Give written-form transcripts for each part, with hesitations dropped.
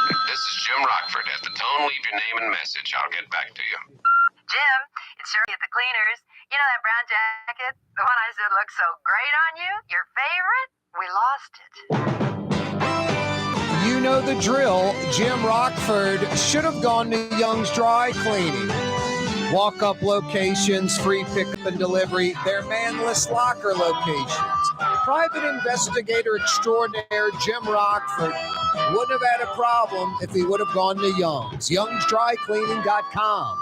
This is Jim Rockford. At the tone, leave your name and message. I'll get back to you. Jim, it's Shirley at the cleaners. You know that brown jacket? The one I said looked so great on you? Your favorite? We lost it. You know the drill. Jim Rockford should have gone to Young's Dry Cleaning. Walk-up locations, free pickup and delivery. They're manless locker locations. Private investigator extraordinaire Jim Rockford wouldn't have had a problem if he would have gone to Young's. Young'sDryCleaning.com.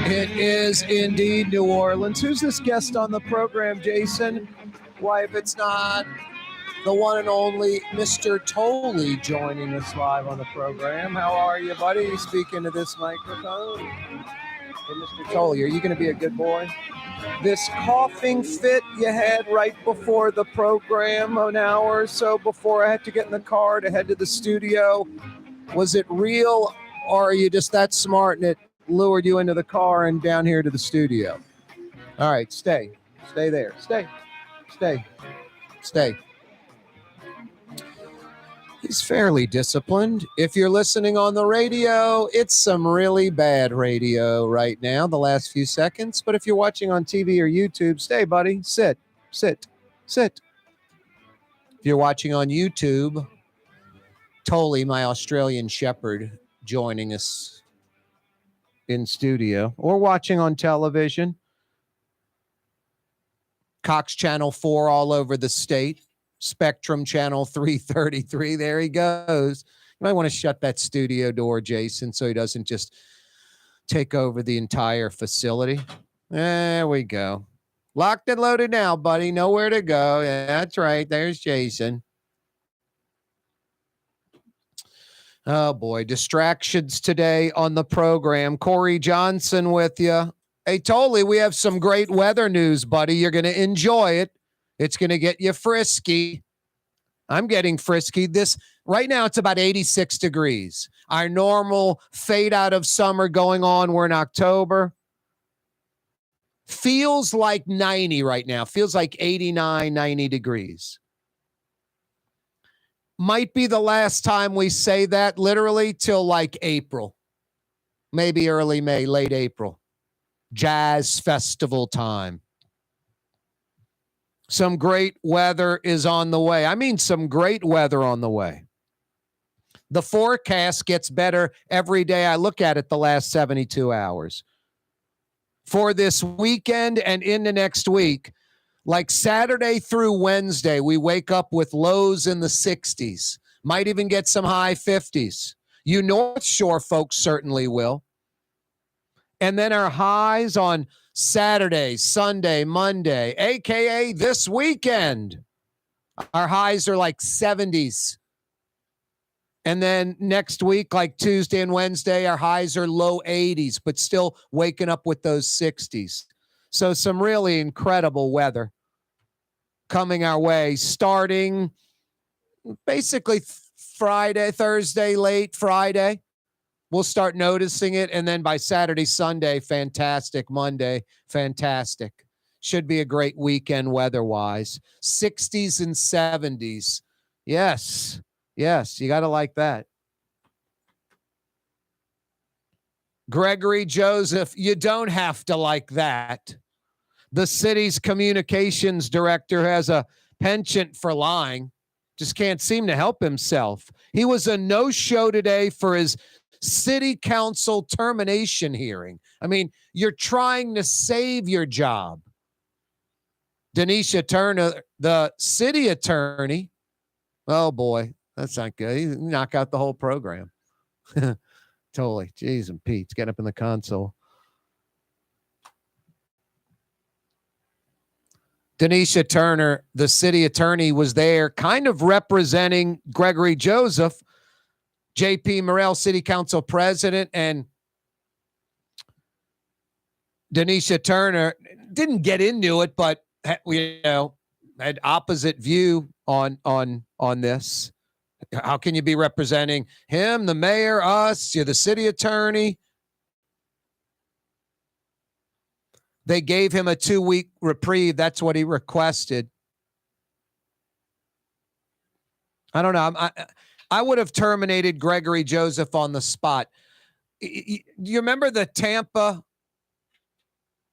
It is indeed New Orleans. Who's this guest on the program, Jason? Why, if it's not the one and only Mr. Tolley joining us live on the program. How are you, buddy? Speaking to this microphone. Hey, Mr. Tolley, are you going to be a good boy? This coughing fit you had right before the program, an hour or so before I had to get in the car to head to the studio, was it real, or are you just that smart and it lured you into the car and down here to the studio? All right, stay. Stay there. Stay. He's fairly disciplined. If you're listening on the radio, it's some really bad radio right now, the last few seconds. But if you're watching on TV or YouTube, stay, buddy. Sit. If you're watching on YouTube, Tolley, my Australian Shepherd, joining us in studio, or watching on television. Cox Channel 4 all over the state. Spectrum Channel 333. There he goes. You might want to shut that studio door, Jason, so he doesn't just take over the entire facility. There we go. Locked and loaded now, buddy. Nowhere to go. Yeah, that's right. There's Jason. Oh, boy. Distractions today on the program. Corey Johnson with you. Hey, Tolley, we have some great weather news, buddy. You're going to enjoy it. It's going to get you frisky. I'm getting frisky. Right now, it's about 86 degrees. Our normal fade out of summer going on. We're in October. Feels like 90 right now. Feels like 89, 90 degrees. Might be the last time we say that, literally, till like April. Maybe early May, late April. Jazz festival time. Some great weather is on the way. I mean, some great weather on the way. The forecast gets better every day I look at it the last 72 hours. For this weekend and into next week, like Saturday through Wednesday, we wake up with lows in the 60s. Might even get some high 50s. You North Shore folks certainly will. And then our highs on Saturday, Sunday, Monday, a.k.a. this weekend. Our highs are like 70s. And then next week, like Tuesday and Wednesday, our highs are low 80s, but still waking up with those 60s. So some really incredible weather coming our way, starting basically Thursday, late Friday. We'll start noticing it, and then by Saturday, Sunday, fantastic. Monday, fantastic. Should be a great weekend weather-wise. 60s and 70s. Yes, you got to like that. Gregory Joseph, you don't have to like that. The city's communications director has a penchant for lying. Just can't seem to help himself. He was a no-show today for his city council termination hearing. I mean, you're trying to save your job. Denisha Turner, the city attorney. Oh boy, that's not good. He knocked out the whole program. Totally. Jeez and Pete's get up in the console. Denisha Turner, the city attorney, was there kind of representing Gregory Joseph, J.P. Morrell, city council president, and Denisha Turner didn't get into it, but had opposite view on this. How can you be representing him, the mayor, us, you're the city attorney? They gave him a 2-week reprieve. That's what he requested. I don't know. I would have terminated Gregory Joseph on the spot. You remember the Tampa,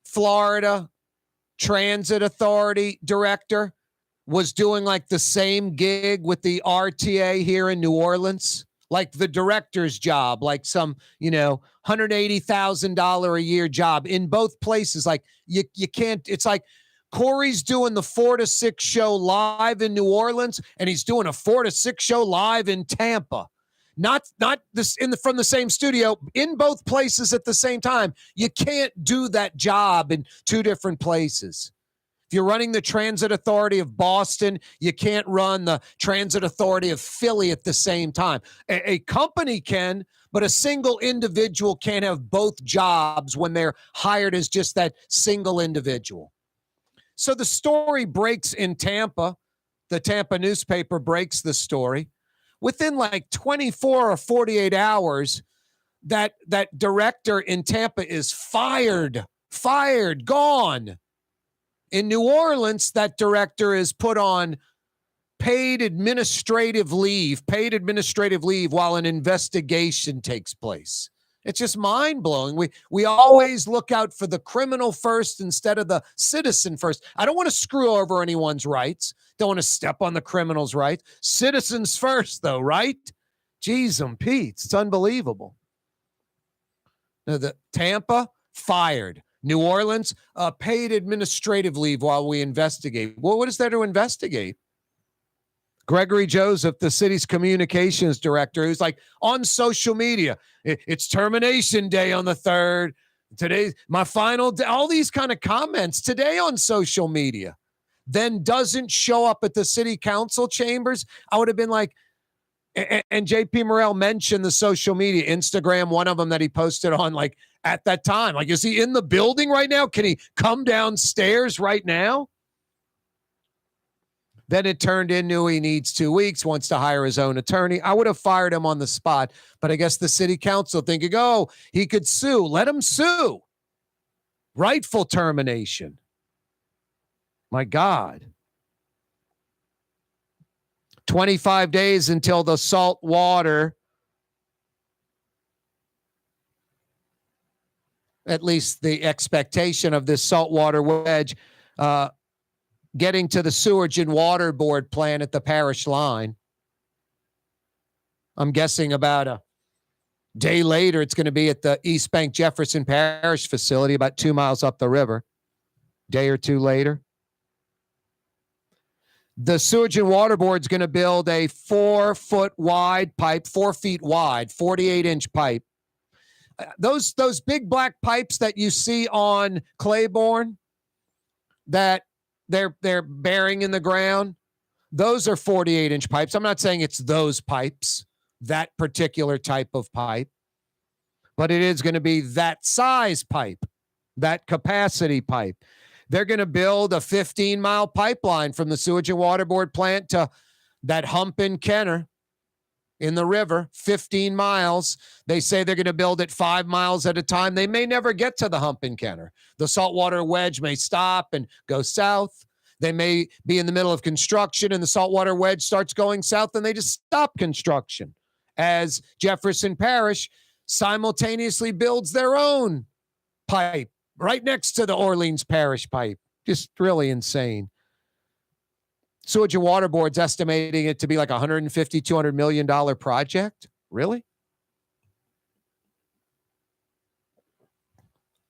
Florida Transit Authority director was doing like the same gig with the RTA here in New Orleans? Like the director's job, like some, $180,000 a year job in both places. Like you can't, it's like Corey's doing the 4 to 6 show live in New Orleans, and he's doing a 4 to 6 show live in Tampa. Not this from the same studio, in both places at the same time. You can't do that job in 2 different places. If you're running the Transit Authority of Boston, you can't run the Transit Authority of Philly at the same time. A company can, but a single individual can't have both jobs when they're hired as just that single individual. So the story breaks in Tampa. The Tampa newspaper breaks the story. Within like 24 or 48 hours, that director in Tampa is fired, gone. In New Orleans, that director is put on paid administrative leave while an investigation takes place. It's just mind-blowing. We always look out for the criminal first instead of the citizen first. I don't want to screw over anyone's rights. Don't want to step on the criminal's rights. Citizens first, though, right? Jeez and Pete's. It's unbelievable. Now, the Tampa, fired. New Orleans, paid administrative leave while we investigate. Well, what is there to investigate? Gregory Joseph, the city's communications director, who's like on social media. It's termination day on the 3rd. Today's my final day. All these kind of comments today on social media. Then doesn't show up at the city council chambers. I would have been like, and JP Morrell mentioned the social media, Instagram, one of them that he posted on like at that time. Like, is he in the building right now? Can he come downstairs right now? Then it turned into he needs 2 weeks, wants to hire his own attorney. I would have fired him on the spot, but I guess the city council thinking, oh, he could sue. Let him sue. Rightful termination. My God. 25 days until the Saltwater, at least the expectation of this Saltwater wedge, getting to the Sewage and Water Board plant at the parish line. I'm guessing about a day later, it's going to be at the East Bank Jefferson Parish facility about 2 miles up the river. Day or two later. The Sewage and Water Board is going to build a 4-foot wide pipe, 4 feet wide, 48-inch pipe. Those big black pipes that you see on Claiborne that they're burying in the ground, those are 48-inch pipes. I'm not saying it's those pipes, that particular type of pipe, but it is going to be that size pipe, that capacity pipe. They're going to build a 15-mile pipeline from the Sewage and Water Board plant to that hump in Kenner in the river, 15 miles. They say they're going to build it 5 miles at a time. They may never get to the hump in Kenner. The saltwater wedge may stop and go south. They may be in the middle of construction and the saltwater wedge starts going south and they just stop construction as Jefferson Parish simultaneously builds their own pipe right next to the Orleans Parish pipe. Just really insane. Sewage and Water Board's estimating it to be like $150, $200 million project. Really?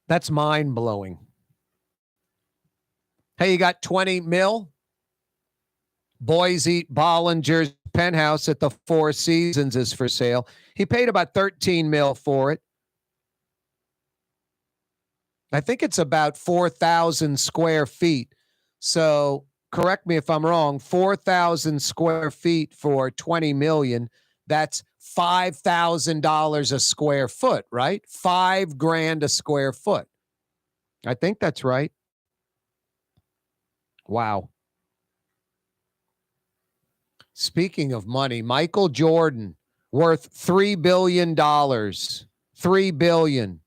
That's mind-blowing. Hey, you got 20 mil? Boise Bollinger's penthouse at the Four Seasons is for sale. He paid about 13 mil for it. I think it's about 4,000 square feet. So correct me if I'm wrong, 4,000 square feet for 20 million. That's $5,000 a square foot, right? $5,000 a square foot. I think that's right. Wow. Speaking of money, Michael Jordan worth $3 billion. $3 billion.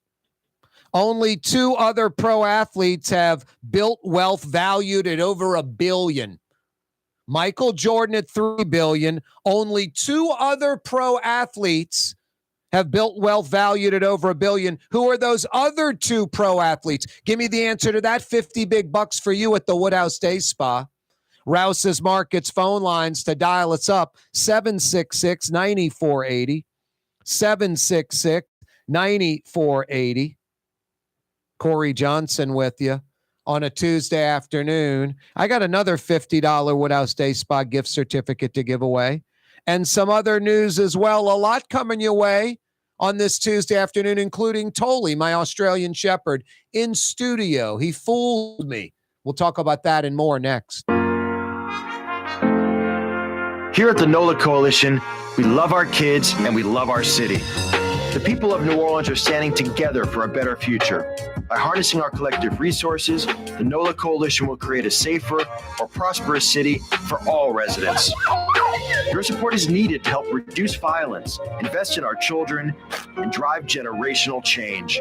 Only 2 other pro athletes have built wealth valued at over $1 billion. Michael Jordan at $3 billion. Only 2 other pro athletes have built wealth valued at over $1 billion. Who are those other 2 pro athletes? Give me the answer to that. 50 big bucks for you at the Woodhouse Day Spa. Rouse's Markets phone lines to dial us up, 766-9480, 766-9480. Corey Johnson with you on a Tuesday afternoon. I got another $50 Woodhouse Day Spa gift certificate to give away and some other news as well. A lot coming your way on this Tuesday afternoon, including Tolly, my Australian Shepherd, in studio. He fooled me. We'll talk about that and more next. Here at the NOLA Coalition, we love our kids and we love our city. The people of New Orleans are standing together for a better future. By harnessing our collective resources, the NOLA Coalition will create a safer, more prosperous city for all residents. Your support is needed to help reduce violence, invest in our children, and drive generational change.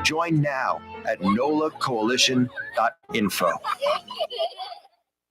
Join now at nolacoalition.info.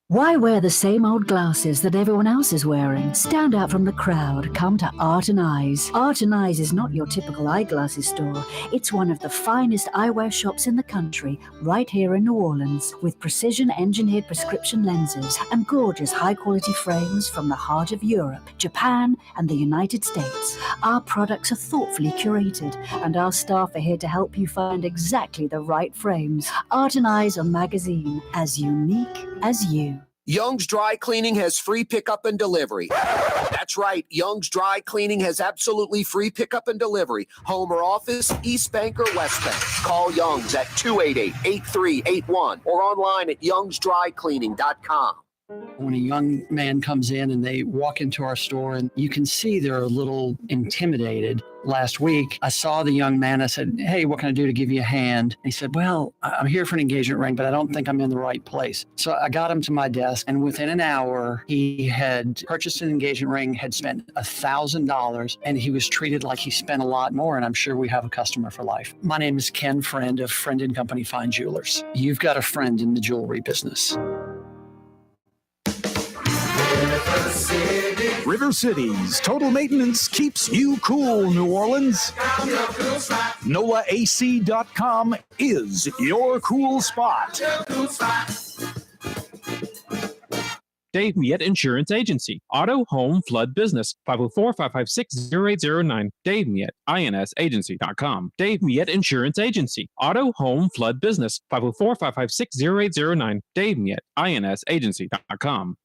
Why wear the same old glasses that everyone else is wearing? Stand out from the crowd. Come to Art and Eyes. Art and Eyes is not your typical eyeglasses store. It's one of the finest eyewear shops in the country, right here in New Orleans, with precision-engineered prescription lenses and gorgeous high-quality frames from the heart of Europe, Japan, and the United States. Our products are thoughtfully curated, and our staff are here to help you find exactly the right frames. Art and Eyes are magazine, as unique as you. Young's Dry Cleaning has free pickup and delivery. That's right. Young's Dry Cleaning has absolutely free pickup and delivery. Home or office, East Bank or West Bank. Call Young's at 288-8381 or online at youngsdrycleaning.com. When a young man comes in and they walk into our store and you can see they're a little intimidated. Last week, I saw the young man. I said, "Hey, what can I do to give you a hand?" He said, "Well, I'm here for an engagement ring, but I don't think I'm in the right place." So I got him to my desk, and within an hour, he had purchased an engagement ring, had spent $1,000, and he was treated like he spent a lot more, and I'm sure we have a customer for life. My name is Ken Friend of Friend & Company Fine Jewelers. You've got a friend in the jewelry business. River City's total maintenance keeps you cool, New Orleans. NOLAAC.com is your cool spot. Dave Miette Insurance Agency. Auto, home, flood, business. 504-556-0809. Dave Miette, INSagency.com. Dave Miette Insurance Agency. Auto, home, flood, business. 504-556-0809. Dave Miette, INSagency.com.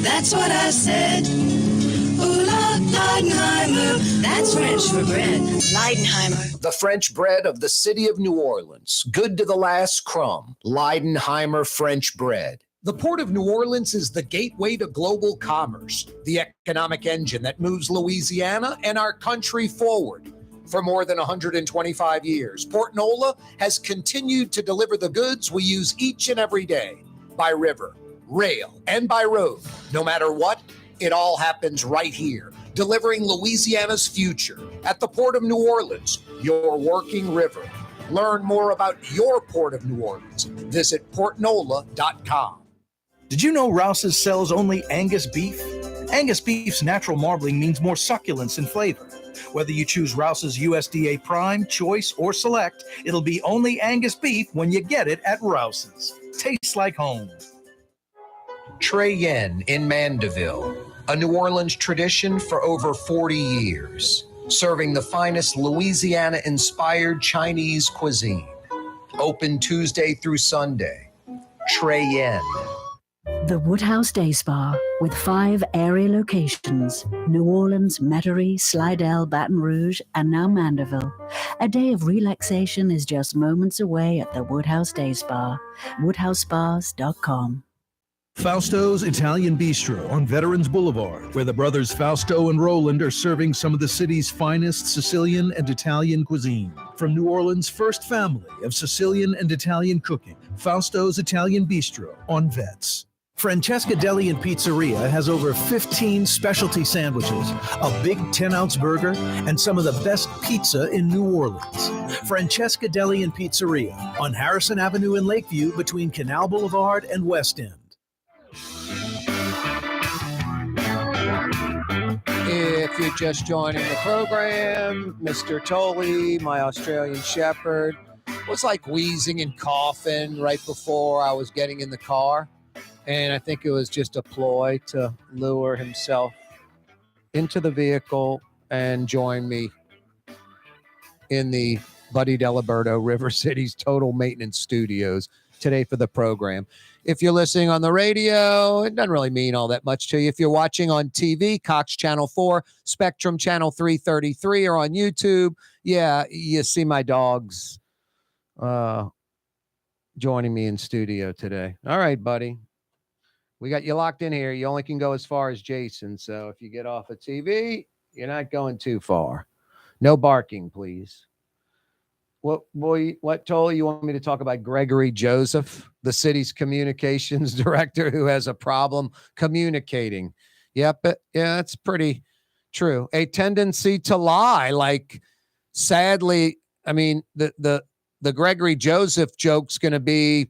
That's what I said. Leidenheimer. That's French for bread. Leidenheimer. The French bread of the city of New Orleans. Good to the last crumb. Leidenheimer French bread. The Port of New Orleans is the gateway to global commerce, the economic engine that moves Louisiana and our country forward. For more than 125 years, Port Nola has continued to deliver the goods we use each and every day. By river, rail, and by road. No matter what, it all happens right here, delivering Louisiana's future at the Port of New Orleans, your working river. Learn more about your Port of New Orleans. Visit portnola.com. Did you know Rouse's sells only Angus beef? Angus beef's natural marbling means more succulence and flavor. Whether you choose Rouse's USDA Prime, Choice, or Select, it'll be only Angus beef when you get it at Rouse's. Tastes like home. Trey Yen in Mandeville, a New Orleans tradition for over 40 years, serving the finest Louisiana-inspired Chinese cuisine. Open Tuesday through Sunday. Trey Yen. The Woodhouse Day Spa, with 5 area locations: New Orleans, Metairie, Slidell, Baton Rouge, and now Mandeville. A day of relaxation is just moments away at the Woodhouse Day Spa. WoodhouseSpas.com. Fausto's Italian Bistro on Veterans Boulevard, where the brothers Fausto and Roland are serving some of the city's finest Sicilian and Italian cuisine. From New Orleans' first family of Sicilian and Italian cooking, Fausto's Italian Bistro on Vets. Francesca Deli and Pizzeria has over 15 specialty sandwiches, a big 10-ounce burger, and some of the best pizza in New Orleans. Francesca Deli and Pizzeria on Harrison Avenue in Lakeview between Canal Boulevard and West End. If you're just joining the program, Mr. Tolley, my Australian Shepherd, was like wheezing and coughing right before I was getting in the car. And I think it was just a ploy to lure himself into the vehicle and join me in the Buddy Deliberto River City's Total Maintenance Studios today for the program. If you're listening on the radio, it doesn't really mean all that much to you. If you're watching on TV, Cox Channel 4, Spectrum Channel 333, or on YouTube, yeah, you see my dogs joining me in studio today. All right, buddy. We got you locked in here. You only can go as far as Jason. So if you get off of TV, you're not going too far. No barking, please. What Tolley, you want me to talk about Gregory Joseph, the city's communications director who has a problem communicating? Yep. Yeah, that's pretty true. A tendency to lie. Like, sadly, I mean, the Gregory Joseph joke's going to be,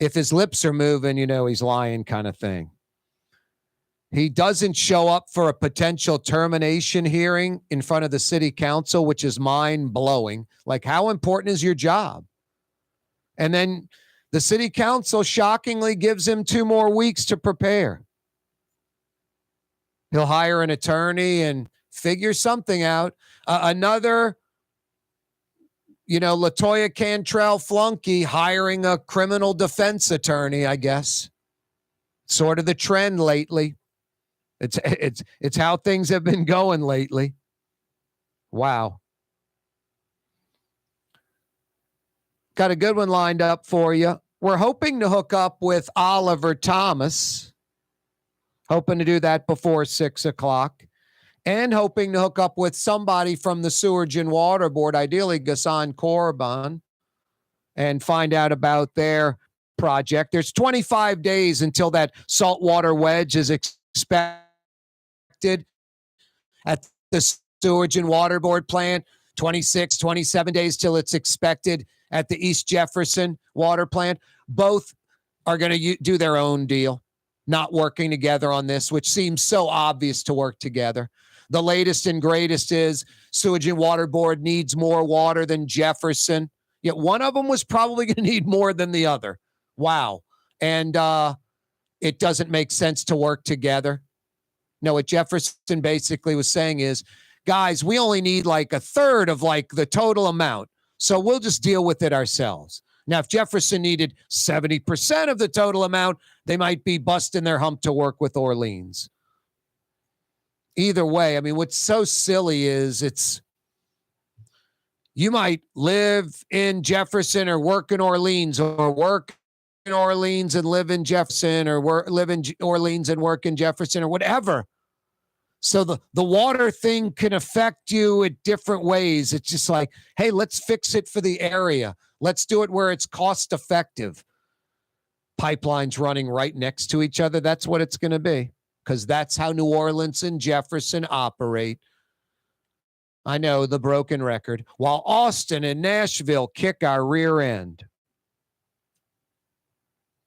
if his lips are moving, you know he's lying kind of thing. He doesn't show up for a potential termination hearing in front of the city council, which is mind-blowing. Like, how important is your job? And then the city council shockingly gives him 2 more weeks to prepare. He'll hire an attorney and figure something out. Another, LaToya Cantrell flunky hiring a criminal defense attorney, I guess. Sort of the trend lately. It's how things have been going lately. Wow. Got a good one lined up for you. We're hoping to hook up with Oliver Thomas. Hoping to do that before 6 o'clock. And hoping to hook up with somebody from the Sewerage and Water Board, ideally Ghassan Korban, and find out about their project. There's 25 days until that saltwater wedge is expected at the Sewerage and Water Board plant. 26, 27 days till it's expected at the East Jefferson water plant. Both are going to do their own deal, not working together on this, which seems so obvious to work together. The latest and greatest is Sewage and Water Board needs more water than Jefferson. Yet one of them was probably going to need more than the other. Wow. And it doesn't make sense to work together. No, what Jefferson basically was saying is, guys, we only need like a third of like the total amount. So we'll just deal with it ourselves. Now, if Jefferson needed 70% of the total amount, they might be busting their hump to work with Orleans. Either way, I mean, what's so silly is you might live in Jefferson or work in Orleans, or work in Orleans and live in Jefferson, or live in Orleans and work in Jefferson, or whatever. So the water thing can affect you in different ways. It's just like, hey, let's fix it for the area. Let's do it where it's cost effective. Pipelines running right next to each other. That's what it's going to be, because that's how New Orleans and Jefferson operate. I know, the broken record. While Austin and Nashville kick our rear end.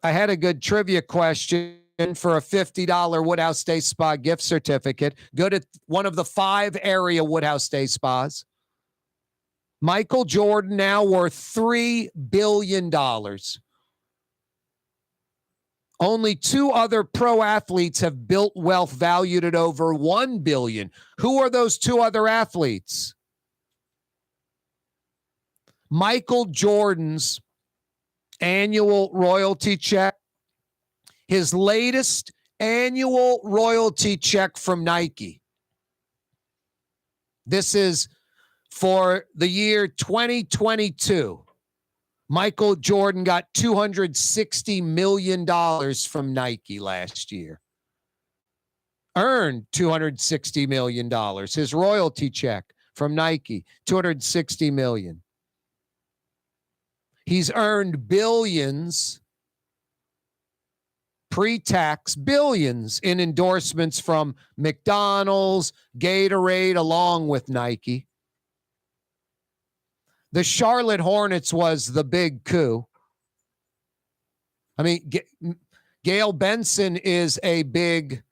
I had a good trivia question for a $50 Woodhouse Day Spa gift certificate. Go to one of the 5 area Woodhouse Day Spas. Michael Jordan now worth $3 billion. Only 2 other pro athletes have built wealth valued at over $1 billion. Who are those 2 other athletes? Michael Jordan's annual royalty check, his latest annual royalty check from Nike. This is for the year 2022. Michael Jordan got $260 million from Nike last year. Earned $260 million. His royalty check from Nike, $260 million. He's earned billions pre-tax billions in endorsements from McDonald's, Gatorade, along with Nike. The Charlotte Hornets was the big coup. I mean, Gail Benson is a big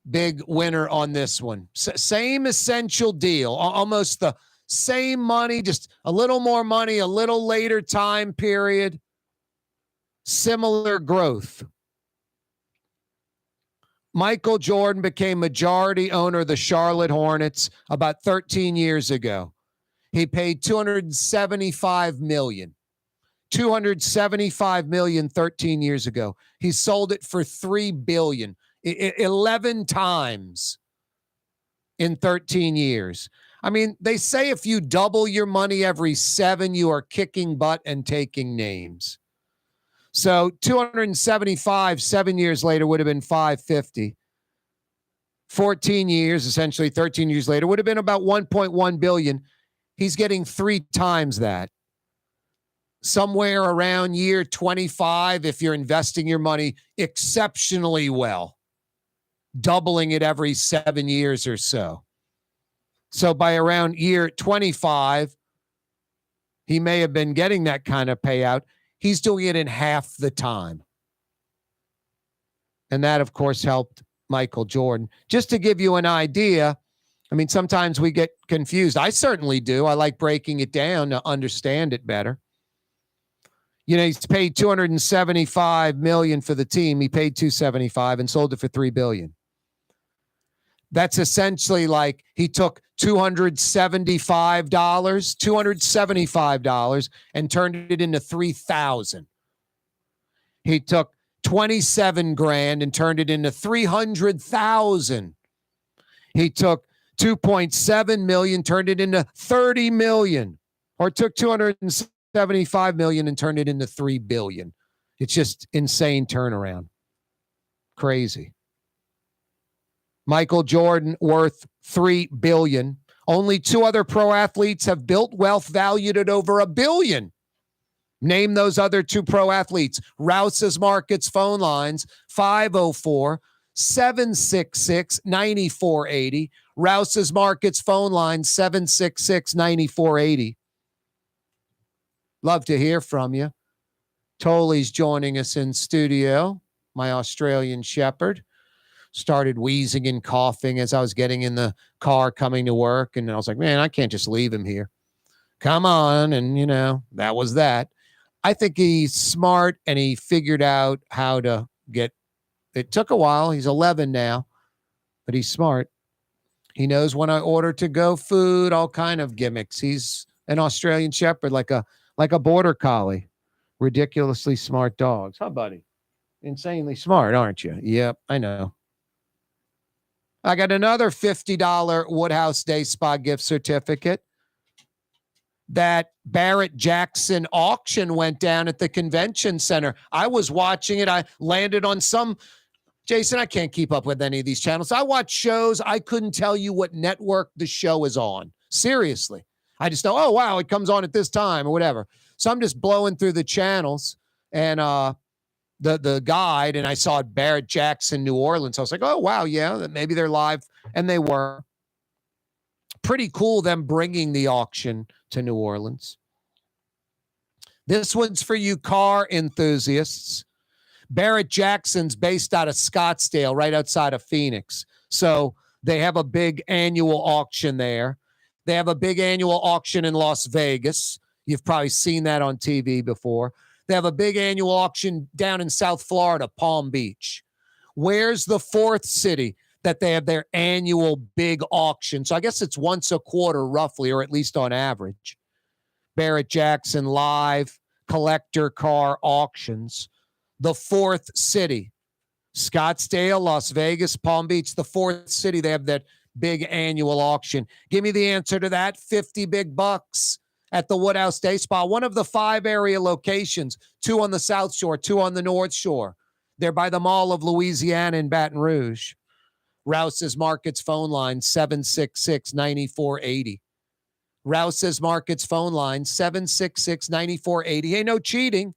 winner on this one. Same essential deal, almost the same money, just a little more money, a little later time period, similar growth. Michael Jordan became majority owner of the Charlotte Hornets about 13 years ago. He paid $275 million. $275 million 13 years ago. He sold it for $3 billion. 11 times in 13 years. I mean, they say if you double your money every 7, you are kicking butt and taking names. So 275, 7 years later would have been 550. 14 years, essentially 13 years later, would have been about 1.1 billion. He's getting 3 times that. Somewhere around year 25, if you're investing your money exceptionally well, doubling it every 7 years or so. So by around year 25, he may have been getting that kind of payout. He's doing it in half the time. And that, of course, helped Michael Jordan. Just to give you an idea, I mean, sometimes we get confused. I certainly do. I like breaking it down to understand it better. You know, he's paid $275 million for the team. He paid $275 and sold it for $3 billion. That's essentially like he took $275 and turned it into $3,000. He took 27 grand and turned it into 300,000. He took 2.7 million, turned it into 30 million, or took 275 million and turned it into 3 billion. It's just insane turnaround. Crazy. Michael Jordan worth 3 billion. Only 2 other pro athletes have built wealth valued at over $1 billion. Name those other 2 pro athletes. Rouse's Markets phone lines, 504-766-9480. Rouse's Markets phone line, 766-9480. Love to hear from you. Tolly's joining us in studio, my Australian Shepherd. Started wheezing and coughing as I was getting in the car coming to work. And I was like, man, I can't just leave him here. Come on. And, you know, that was that. I think he's smart and he figured out how to get, it took a while. He's 11 now, but he's smart. He knows when I order to go food, all kind of gimmicks. He's an Australian Shepherd, like a border collie. Ridiculously smart dogs. Huh, buddy? Insanely smart, aren't you? Yep, I know. I got another $50 Woodhouse Day Spa gift certificate. That Barrett Jackson auction went down at the convention center. I was watching it. I landed on Jason, I can't keep up with any of these channels. I watch shows. I couldn't tell you what network the show is on. Seriously. I just know, oh, wow, it comes on at this time or whatever. So I'm just blowing through the channels and the guide, and I saw Barrett Jackson, New Orleans. I was like, oh, wow, yeah, maybe they're live. And they were. Pretty cool them bringing the auction to New Orleans. This one's for you car enthusiasts. Barrett Jackson's based out of Scottsdale, right outside of Phoenix. So they have a big annual auction there. They have a big annual auction in Las Vegas. You've probably seen that on TV before. They have a big annual auction down in South Florida, Palm Beach. Where's the 4th city that they have their annual big auction? So I guess it's once a quarter roughly, or at least on average. Barrett Jackson live collector car auctions. The 4th city, Scottsdale, Las Vegas, Palm Beach, the 4th city, they have that big annual auction. Give me the answer to that. 50 big bucks at the Woodhouse Day Spa, one of the 5 area locations, 2 on the South Shore, 2 on the North Shore. They're by the Mall of Louisiana in Baton Rouge. Rouse's Markets phone line, 766-9480. Rouse's Markets phone line, 766-9480. Hey, no cheating.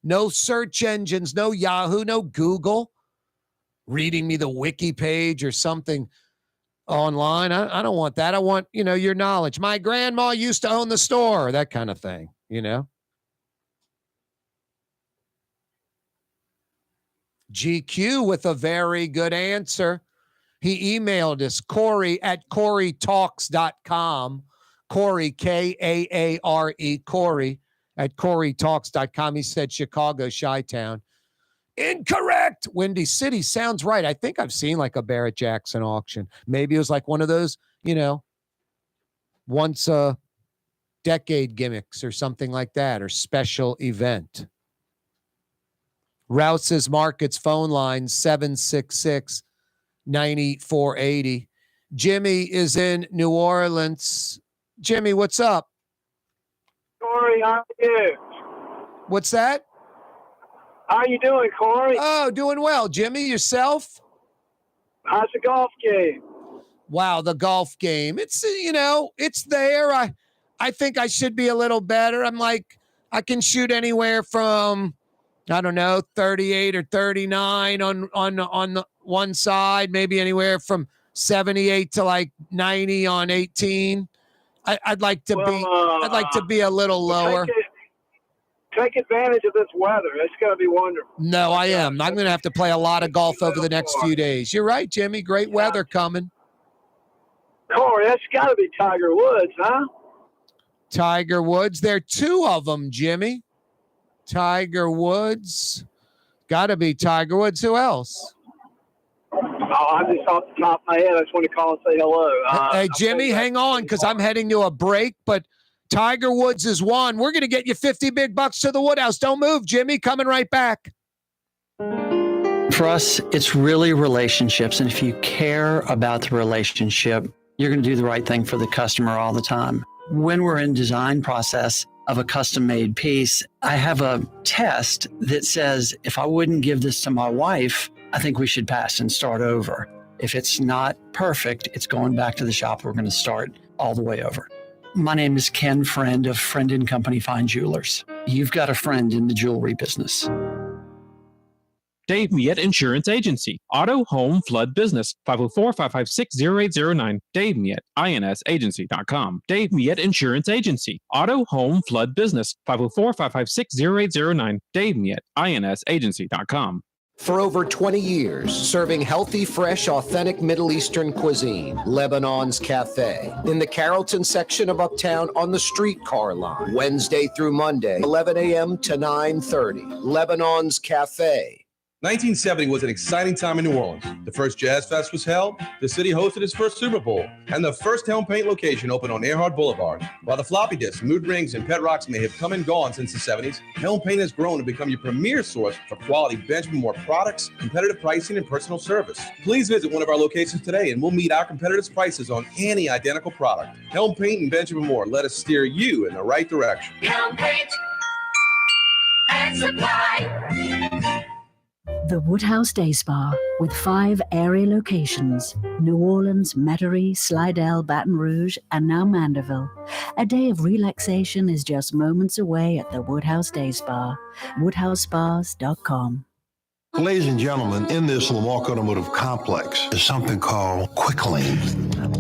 No search engines, no Yahoo, no Google. reading me the wiki page or something online. I don't want that. I want, your knowledge. My grandma used to own the store, that kind of thing, GQ with a very good answer. He emailed us, Corey@KaareTalks.com. Corey, Kaare, Corey @KaareTalks.com. He said Chicago, Chi-Town. Incorrect. Windy City sounds right. I think I've seen like a Barrett Jackson auction. Maybe it was like one of those, once a decade gimmicks or something like that, or special event. Rouse's Markets phone line 766-9480. Jimmy is in New Orleans. Jimmy, what's up? Corey, how are you? What's that? How you doing, Corey? Oh, doing well. Jimmy, yourself? How's the golf game? Wow, the golf game. It's, it's there. I think I should be a little better. I'm like, I can shoot anywhere from, I don't know, 38 or 39 on the one side, maybe anywhere from 78 to like 90 on 18. I'd like to be a little lower. Take advantage of this weather. It's going to be wonderful. No, I am. I'm going to have to play a lot of golf over the next few days. You're right, Jimmy. Great weather coming. Corey, that's got to be Tiger Woods, huh? Tiger Woods. There are two of them, Jimmy. Tiger Woods. Got to be Tiger Woods. Who else? Oh, I'm just off the top of my head. I just want to call and say hello. Hey, Jimmy, hang on, because I'm heading to a break, but Tiger Woods is one. We're going to get you $50 big bucks to the Woodhouse. Don't move, Jimmy. Coming right back. For us, it's really relationships. And if you care about the relationship, you're going to do the right thing for the customer all the time. When we're in design process of a custom-made piece, I have a test that says, if I wouldn't give this to my wife, I think we should pass and start over. If it's not perfect, it's going back to the shop. We're going to start all the way over. My name is Ken Friend of Friend & Company Fine Jewelers. You've got a friend in the jewelry business. Dave Miette Insurance Agency. Auto, home, flood business. 504-556-0809. Dave Miette, INSagency.com. Dave Miette Insurance Agency. Auto, home, flood business. 504-556-0809. Dave Miette, INSagency.com. For over 20 years, serving healthy, fresh, authentic Middle Eastern cuisine, Lebanon's Cafe. In the Carrollton section of Uptown on the streetcar line, Wednesday through Monday, 11 a.m. to 9:30. Lebanon's Cafe. 1970 was an exciting time in New Orleans. The first Jazz Fest was held, the city hosted its first Super Bowl, and the first Helm Paint location opened on Earhart Boulevard. While the floppy disks, mood rings, and pet rocks may have come and gone since the 70s, Helm Paint has grown to become your premier source for quality Benjamin Moore products, competitive pricing, and personal service. Please visit one of our locations today and we'll meet our competitors' prices on any identical product. Helm Paint and Benjamin Moore, let us steer you in the right direction. Helm Paint and Supply. The Woodhouse Day Spa, with 5 area locations: New Orleans, Metairie, Slidell, Baton Rouge, and now Mandeville. A day of relaxation is just moments away at the Woodhouse Day Spa. WoodhouseSpas.com. Ladies and gentlemen, in this Lamarck Automotive Complex is something called Quick Lane.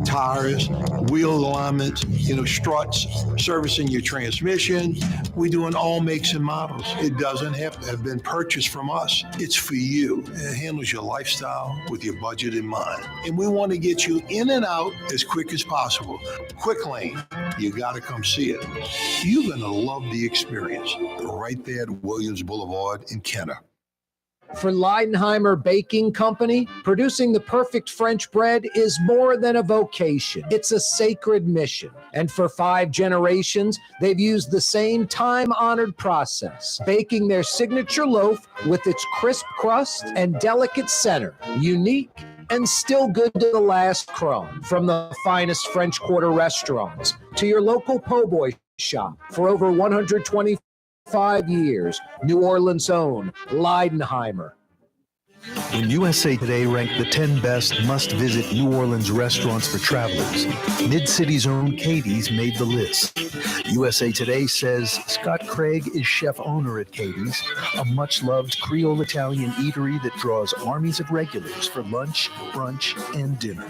Tires, wheel alignments, struts, servicing your transmission. We do in all makes and models. It doesn't have to have been purchased from us. It's for you. It handles your lifestyle with your budget in mind. And we want to get you in and out as quick as possible. Quick Lane, you got to come see it. You're going to love the experience. Right there at Williams Boulevard in Kenner. For Leidenheimer Baking Company, producing the perfect French bread is more than a vocation. It's a sacred mission. And for 5 generations, they've used the same time-honored process, baking their signature loaf with its crisp crust and delicate center, unique and still good to the last crumb. From the finest French Quarter restaurants to your local po' boy shop, for over 125 years, New Orleans' own Leidenheimer. When USA Today ranked the 10 best must-visit New Orleans restaurants for travelers, Mid-City's own Katie's made the list. USA Today says Scott Craig is chef-owner at Katie's, a much-loved Creole Italian eatery that draws armies of regulars for lunch, brunch, and dinner.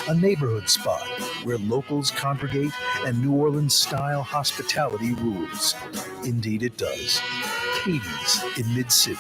A neighborhood spot where locals congregate and New Orleans-style hospitality rules. Indeed it does. Katie's in Mid-City.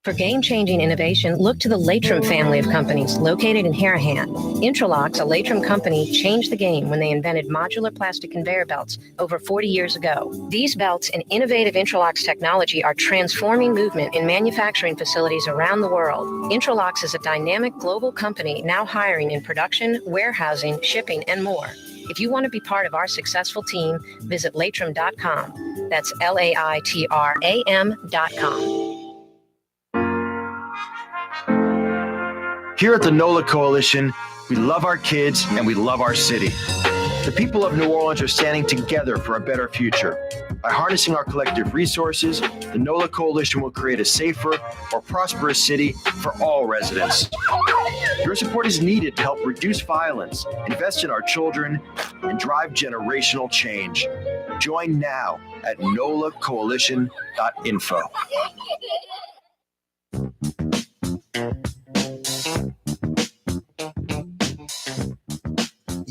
For game-changing innovation, look to the Latrim family of companies located in Harahan. Intralocks, a Latrim company, changed the game when they invented modular plastic conveyor belts over 40 years ago. These belts and innovative Intralocks technology are transforming movement in manufacturing facilities around the world. Intralocks is a dynamic global company now hiring in production, warehousing, shipping, and more. If you want to be part of our successful team, visit Latrim.com. That's LAITRAM.com. Here at the NOLA Coalition, we love our kids and we love our city. The people of New Orleans are standing together for a better future. By harnessing our collective resources, the NOLA Coalition will create a safer, more prosperous city for all residents. Your support is needed to help reduce violence, invest in our children, and drive generational change. Join now at nolacoalition.info.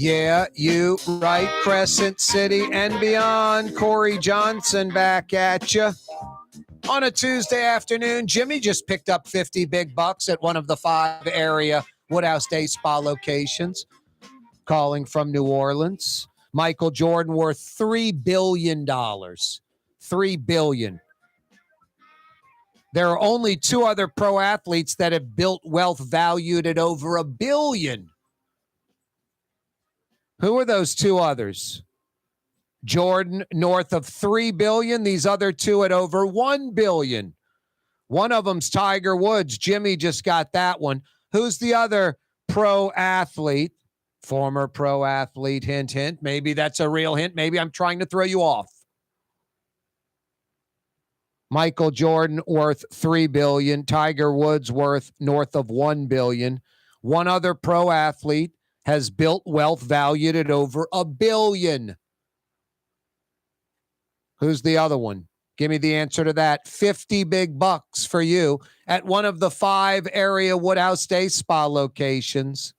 Yeah, you right, Crescent City and beyond. Corey Johnson back at you on a Tuesday afternoon. Jimmy just picked up 50 big bucks at one of the 5 area Woodhouse Day Spa locations, calling from New Orleans. Michael Jordan worth $3 billion. $3 billion. There are only 2 other pro athletes that have built wealth valued at over $1 billion. Who are those 2 others? Jordan north of $3 billion. These other 2 at over $1 billion. One of them's Tiger Woods. Jimmy just got that one. Who's the other pro athlete? Former pro athlete, hint, hint. Maybe that's a real hint. Maybe I'm trying to throw you off. Michael Jordan worth $3 billion. Tiger Woods worth north of $1 billion. One other pro athlete has built wealth valued at over $1 billion. Who's the other one? Give me the answer to that. 50 big bucks for you at one of the 5 area Woodhouse Day Spa locations.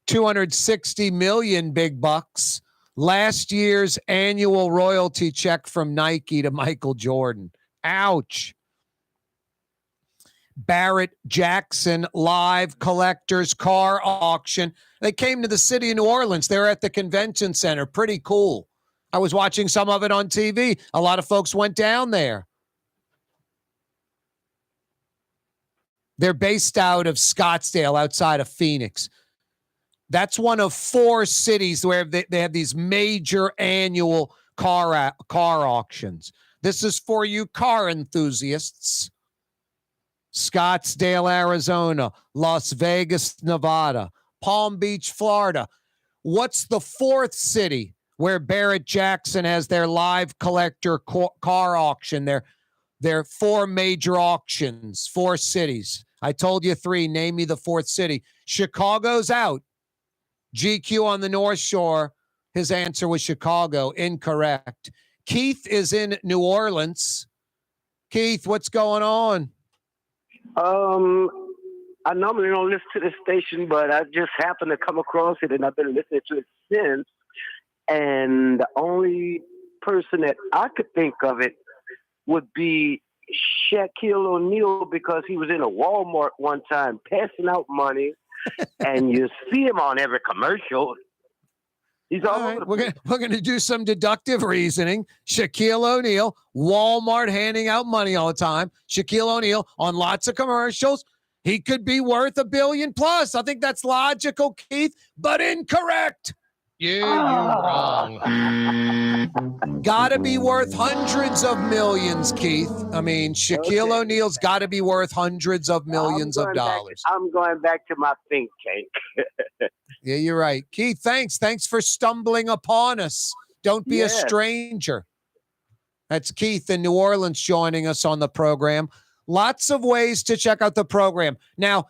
260 million big bucks. Last year's annual royalty check from Nike to Michael Jordan. Ouch. Barrett Jackson live collectors car auction. They came to the city of New Orleans. They were at the convention center. Pretty cool. I was watching some of it on TV. A lot of folks went down there. They're based out of Scottsdale, outside of Phoenix. That's one of 4 cities where they have these major annual car auctions. This is for you car enthusiasts. Scottsdale, Arizona, Las Vegas, Nevada, Palm Beach, Florida. What's the 4th city where Barrett Jackson has their live collector car auction? Their 4 major auctions, 4 cities. I told you 3. Name me the 4th city. Chicago's out. GQ on the North Shore. His answer was Chicago. Incorrect. Keith is in New Orleans. Keith, what's going on? I normally don't listen to this station, but I just happened to come across it, and I've been listening to it since. And the only person that I could think of it would be Shaquille O'Neal, because he was in a Walmart one time passing out money, and you see him on every commercial. He's all right. We're gonna do some deductive reasoning. Shaquille O'Neal, Walmart handing out money all the time. Shaquille O'Neal on lots of commercials. He could be worth $1 billion plus. I think that's logical, Keith, but incorrect. You're wrong. Gotta be worth hundreds of millions, Keith. I mean, Shaquille O'Neal's got to be worth hundreds of millions of dollars. I'm going back to my think tank. Yeah, you're right. Keith, thanks. Thanks for stumbling upon us. Don't be a stranger. That's Keith in New Orleans joining us on the program. Lots of ways to check out the program. Now,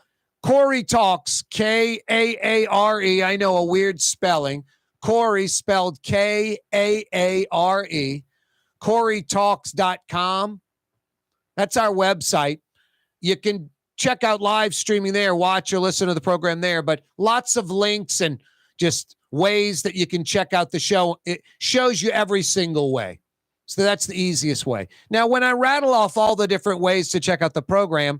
Kaare Talks, Kaare. I know, a weird spelling. Kaare spelled Kaare. KaareTalks.com. That's our website. You can check out live streaming there, watch or listen to the program there, but lots of links and just ways that you can check out the show. It shows you every single way. So that's the easiest way. Now, when I rattle off all the different ways to check out the program,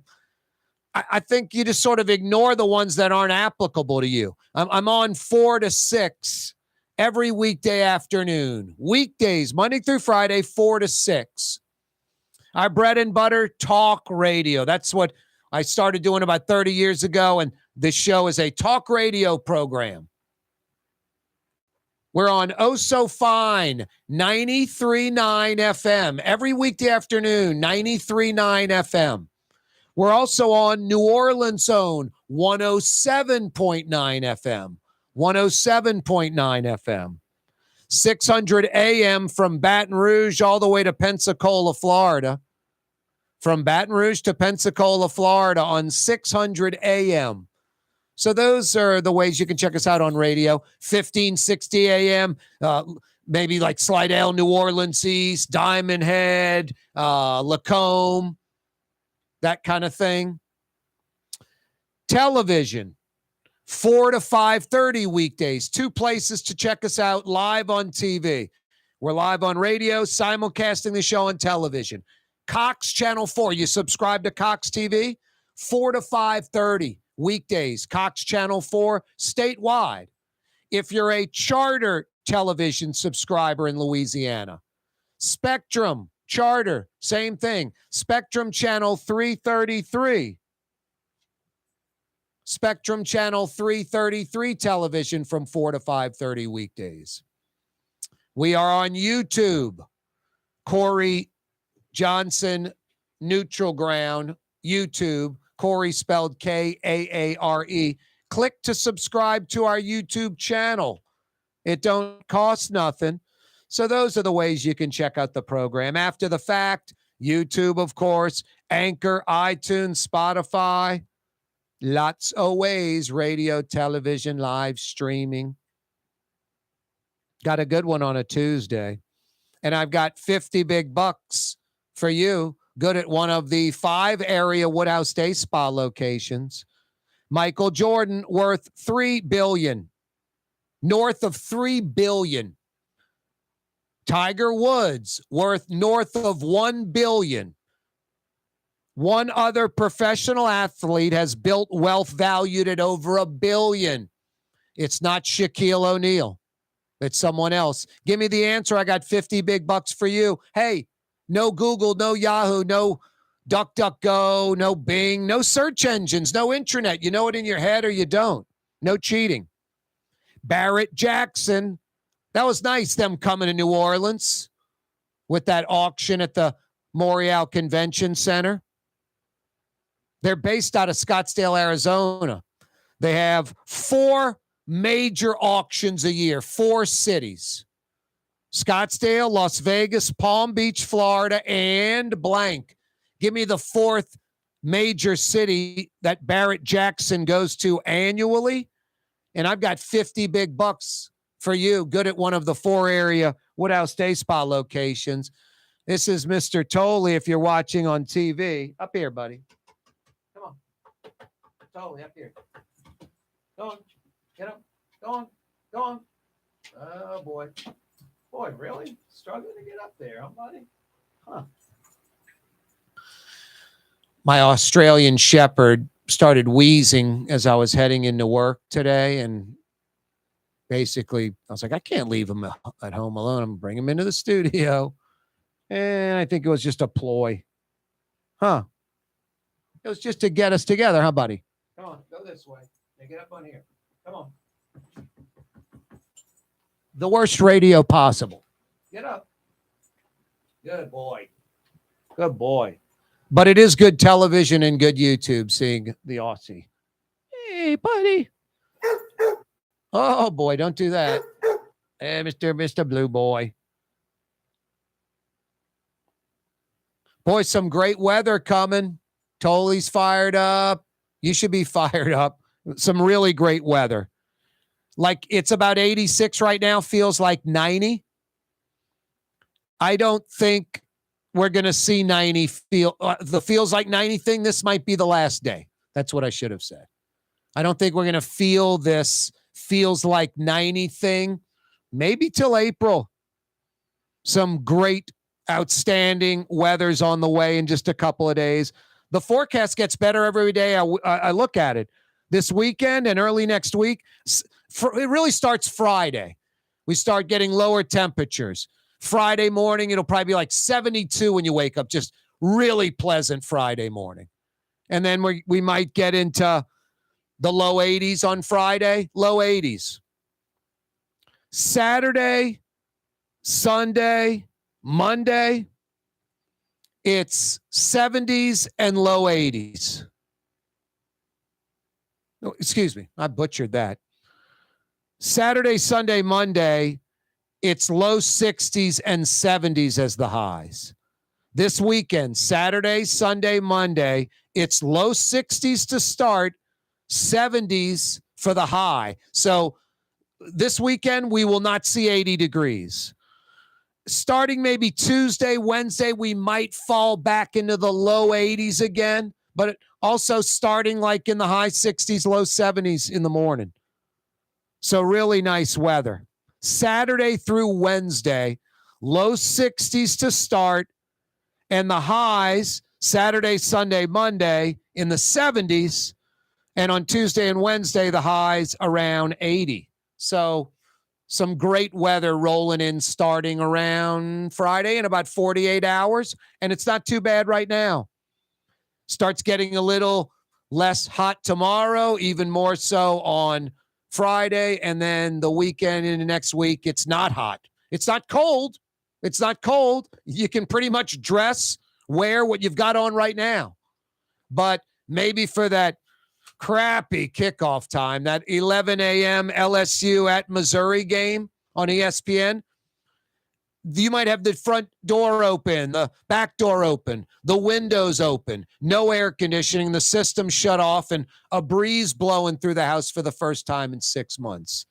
I think you just sort of ignore the ones that aren't applicable to you. I'm on 4 to 6 every weekday afternoon. Weekdays, Monday through Friday, 4 to 6. Our bread and butter, talk radio. That's what I started doing about 30 years ago, and this show is a talk radio program. We're on Oh So Fine, 93.9 FM. Every weekday afternoon, 93.9 FM. We're also on New Orleans' own, 107.9 FM. 107.9 FM. 600 AM from Baton Rouge all the way to Pensacola, Florida. From Baton Rouge to Pensacola, Florida on 600 AM. So those are the ways you can check us out on radio. 1560 AM, maybe like Slidell, New Orleans East, Diamond Head, Lacombe, that kind of thing. Television, 4 to 5:30 weekdays. 2 places to check us out live on TV. We're live on radio, simulcasting the show on television. Cox Channel 4. You subscribe to Cox TV? 4 to 5:30 weekdays. Cox Channel 4 statewide. If you're a Charter television subscriber in Louisiana, Spectrum, Charter, same thing. Spectrum Channel 333. Spectrum Channel 333 television from 4 to 5:30 weekdays. We are on YouTube. Corey Johnson, Neutral Ground, YouTube. Kaare spelled Kaare. Click to subscribe to our YouTube channel. It don't cost nothing. So those are the ways you can check out the program. After the fact, YouTube, of course, Anchor, iTunes, Spotify. Lots of ways, radio, television, live streaming. Got a good one on a Tuesday. And I've got 50 big bucks for you. Good at one of the 5 area Woodhouse Day Spa locations. Michael Jordan worth $3 billion. North of $3 billion. Tiger Woods worth north of $1 billion. One other professional athlete has built wealth valued at over $1 billion. It's not Shaquille O'Neal. It's someone else. Give me the answer. I got 50 big bucks for you. Hey, no Google, no Yahoo, no DuckDuckGo, no Bing, no search engines, no internet. You know it in your head or you don't. No cheating. Barrett Jackson. That was nice, them coming to New Orleans with that auction at the Montreal Convention Center. They're based out of Scottsdale, Arizona. They have 4 major auctions a year, 4 cities. Scottsdale, Las Vegas, Palm Beach, Florida, and blank. Give me the 4th major city that Barrett Jackson goes to annually, and I've got 50 big bucks for you. Good at one of the 4 area Woodhouse Day Spa locations. This is Mr. Tolley if you're watching on TV. Up here, buddy. Come on. Tolley, up here. Go on. Get up. Go on. Go on. Oh, boy. Boy, really? Struggling to get up there, huh, buddy? Huh. My Australian Shepherd started wheezing as I was heading into work today, and basically I was like, I can't leave him at home alone. I'm going to bring him into the studio. And I think it was just a ploy. Huh. It was just to get us together, huh, buddy? Come on, go this way. Now get up on here. Come on. The worst radio possible. Get up. Good boy. Good boy. But it is good television and good YouTube seeing the Aussie. Hey, buddy. Oh, boy, don't do that. Hey, Mr. Blue Boy. Boy, some great weather coming. Totally fired up. You should be fired up. Some really great weather. Like it's about 86 right now, feels like 90. I don't think we're going to see 90 the feels like 90 thing. This might be the last day. That's what I should have said. I don't think we're going to feel this feels like 90 thing, maybe till April. Some great, outstanding weather's on the way in just a couple of days. The forecast gets better every day. I look at it this weekend and early next week. It really starts Friday. We start getting lower temperatures. Friday morning, it'll probably be like 72 when you wake up. Just really pleasant Friday morning. And then we might get into the low 80s on Friday, low 80s. Saturday, Sunday, Monday, it's 70s and low 80s. Oh, excuse me, I butchered that. Saturday, Sunday, Monday, it's low 60s and 70s as the highs. This weekend, Saturday, Sunday, Monday, it's low 60s to start, 70s for the high. So this weekend, we will not see 80 degrees. Starting maybe Tuesday, Wednesday, we might fall back into the low 80s again, but also starting like in the high 60s, low 70s in the morning. So really nice weather. Saturday through Wednesday, low 60s to start, and the highs, Saturday, Sunday, Monday, in the 70s, and on Tuesday and Wednesday, the highs around 80. So some great weather rolling in starting around Friday in about 48 hours, and it's not too bad right now. Starts getting a little less hot tomorrow, even more so on Friday, and then the weekend into next week, it's not hot. It's not cold. It's not cold. You can pretty much wear what you've got on right now. But maybe for that crappy kickoff time, that 11 a.m. LSU at Missouri game on ESPN, you might have the front door open, the back door open, the windows open, no air conditioning, the system shut off, and a breeze blowing through the house for the first time in 6 months.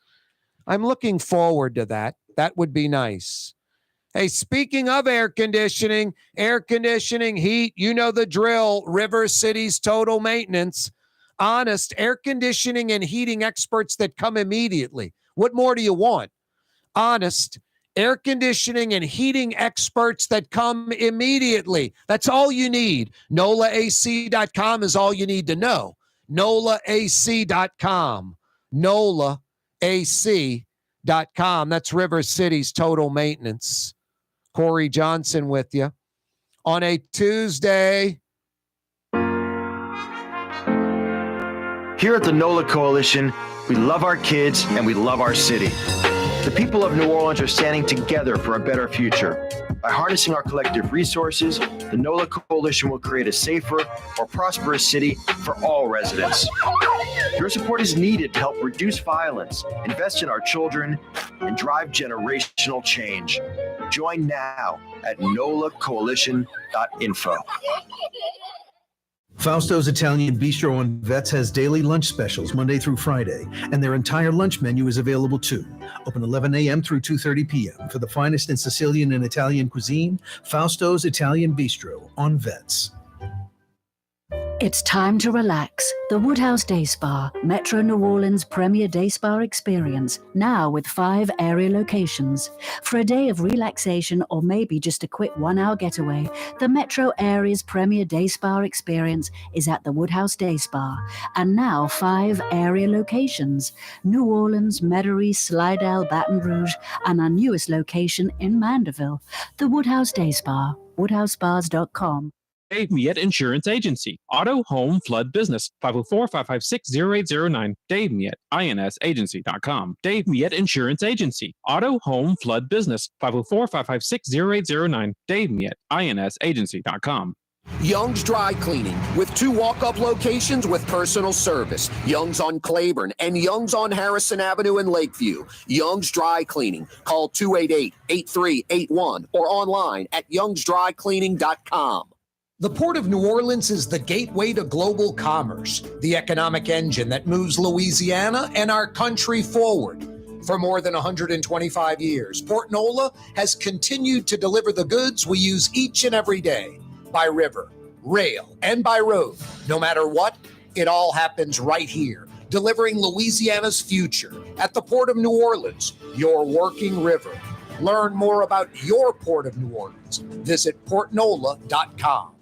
I'm looking forward to that. That would be nice. Hey, speaking of air conditioning, heat, you know the drill, River City's Total Maintenance. Honest air conditioning and heating experts that come immediately. What more do you want? Honest air conditioning and heating experts that come immediately. That's all you need. NOLAAC.com is all you need to know. NOLAAC.com. NOLAAC.com. That's River City's Total Maintenance. Corey Johnson with you on a Tuesday. Here at the NOLA Coalition, we love our kids and we love our city. The people of New Orleans are standing together for a better future. By harnessing our collective resources, the NOLA Coalition will create a safer, more prosperous city for all residents. Your support is needed to help reduce violence, invest in our children, and drive generational change. Join now at nolacoalition.info. Fausto's Italian Bistro on Vets has daily lunch specials Monday through Friday, and their entire lunch menu is available too. Open 11 a.m. through 2:30 p.m. For the finest in Sicilian and Italian cuisine, Fausto's Italian Bistro on Vets. It's time to relax. The Woodhouse Day Spa, Metro New Orleans' premier day spa experience, now with 5 area locations. For a day of relaxation or maybe just a quick 1-hour getaway, the Metro area's premier day spa experience is at the Woodhouse Day Spa. And now 5 area locations: New Orleans, Metairie, Slidell, Baton Rouge, and our newest location in Mandeville. The Woodhouse Day Spa, woodhousespas.com. Dave Miette Insurance Agency. Auto, home, flood, business. 504-556-0809. Dave Miette, INSagency.com. Dave Miette Insurance Agency. Auto, home, flood, business. 504-556-0809. Dave Miette, INSagency.com. Young's Dry Cleaning, with 2 walk-up locations with personal service. Young's on Claiborne and Young's on Harrison Avenue in Lakeview. Young's Dry Cleaning. Call 288-8381 or online at youngsdrycleaning.com. The Port of New Orleans is the gateway to global commerce, the economic engine that moves Louisiana and our country forward. For more than 125 years, Port Nola has continued to deliver the goods we use each and every day, by river, rail, and by road. No matter what, it all happens right here, delivering Louisiana's future at the Port of New Orleans, your working river. Learn more about your Port of New Orleans. Visit portnola.com.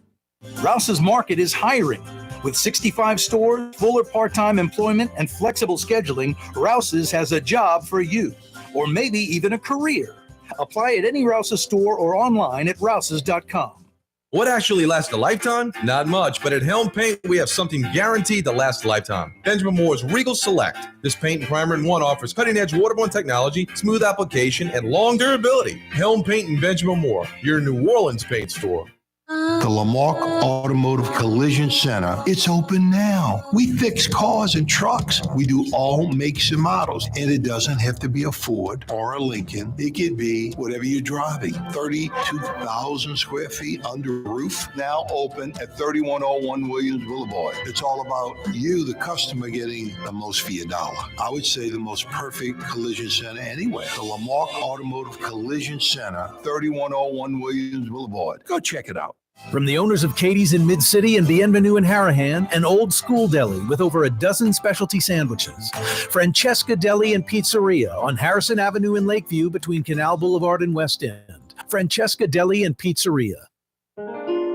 Rouse's Market is hiring. With 65 stores, full or part-time employment, and flexible scheduling, Rouse's has a job for you, or maybe even a career. Apply at any Rouse's store or online at rouses.com. What actually lasts a lifetime? Not much, but at Helm Paint, we have something guaranteed to last a lifetime. Benjamin Moore's Regal Select. This paint and primer in one offers cutting-edge waterborne technology, smooth application, and long durability. Helm Paint and Benjamin Moore, your New Orleans paint store. The Lamarck Automotive Collision Center, it's open now. We fix cars and trucks. We do all makes and models. And it doesn't have to be a Ford or a Lincoln. It could be whatever you're driving. 32,000 square feet under roof, now open at 3101 Williams Boulevard. It's all about you, the customer, getting the most for your dollar. I would say the most perfect collision center anywhere. The Lamarck Automotive Collision Center, 3101 Williams Boulevard. Go check it out. From the owners of Katie's in Mid-City and Bienvenue in Harahan, an old school deli with over a dozen specialty sandwiches. Francesca Deli and Pizzeria on Harrison Avenue in Lakeview between Canal Boulevard and West End. Francesca Deli and Pizzeria.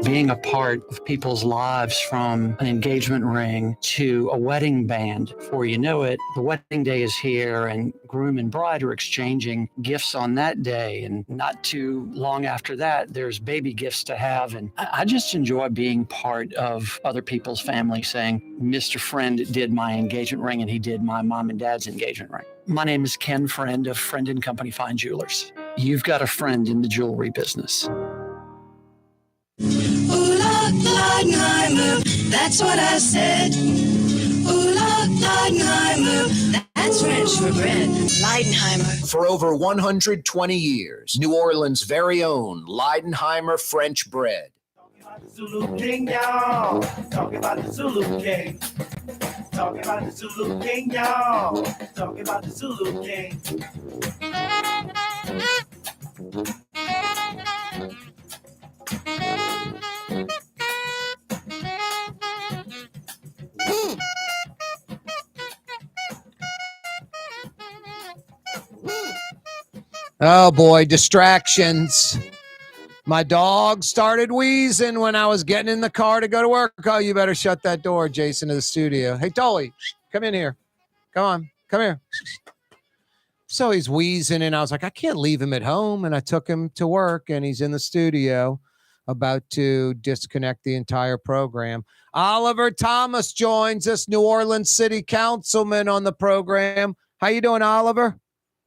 Being a part of people's lives, from an engagement ring to a wedding band. Before you know it, the wedding day is here and groom and bride are exchanging gifts on that day. And not too long after that, there's baby gifts to have. And I just enjoy being part of other people's family, saying, Mr. Friend did my engagement ring and he did my mom and dad's engagement ring. My name is Ken Friend of Friend & Company Fine Jewelers. You've got a friend in the jewelry business. Leidenheimer, that's what I said. Leidenheimer, that's French for bread. Leidenheimer. For over 120 years, New Orleans' very own Leidenheimer French bread. Zulu King, y'all. Talking about the Zulu King. Talking about the Zulu King, y'all. Talking about the Zulu King. Oh boy, distractions. My dog started wheezing when I was getting in the car to go to work. Oh, you better shut that door, Jason, to the studio. Hey, Dolly, come in here. Come on, come here. So he's wheezing, and I was like, I can't leave him at home. And I took him to work, and he's in the studio about to disconnect the entire program. Oliver Thomas joins us, New Orleans City Councilman, on the program. How you doing, Oliver?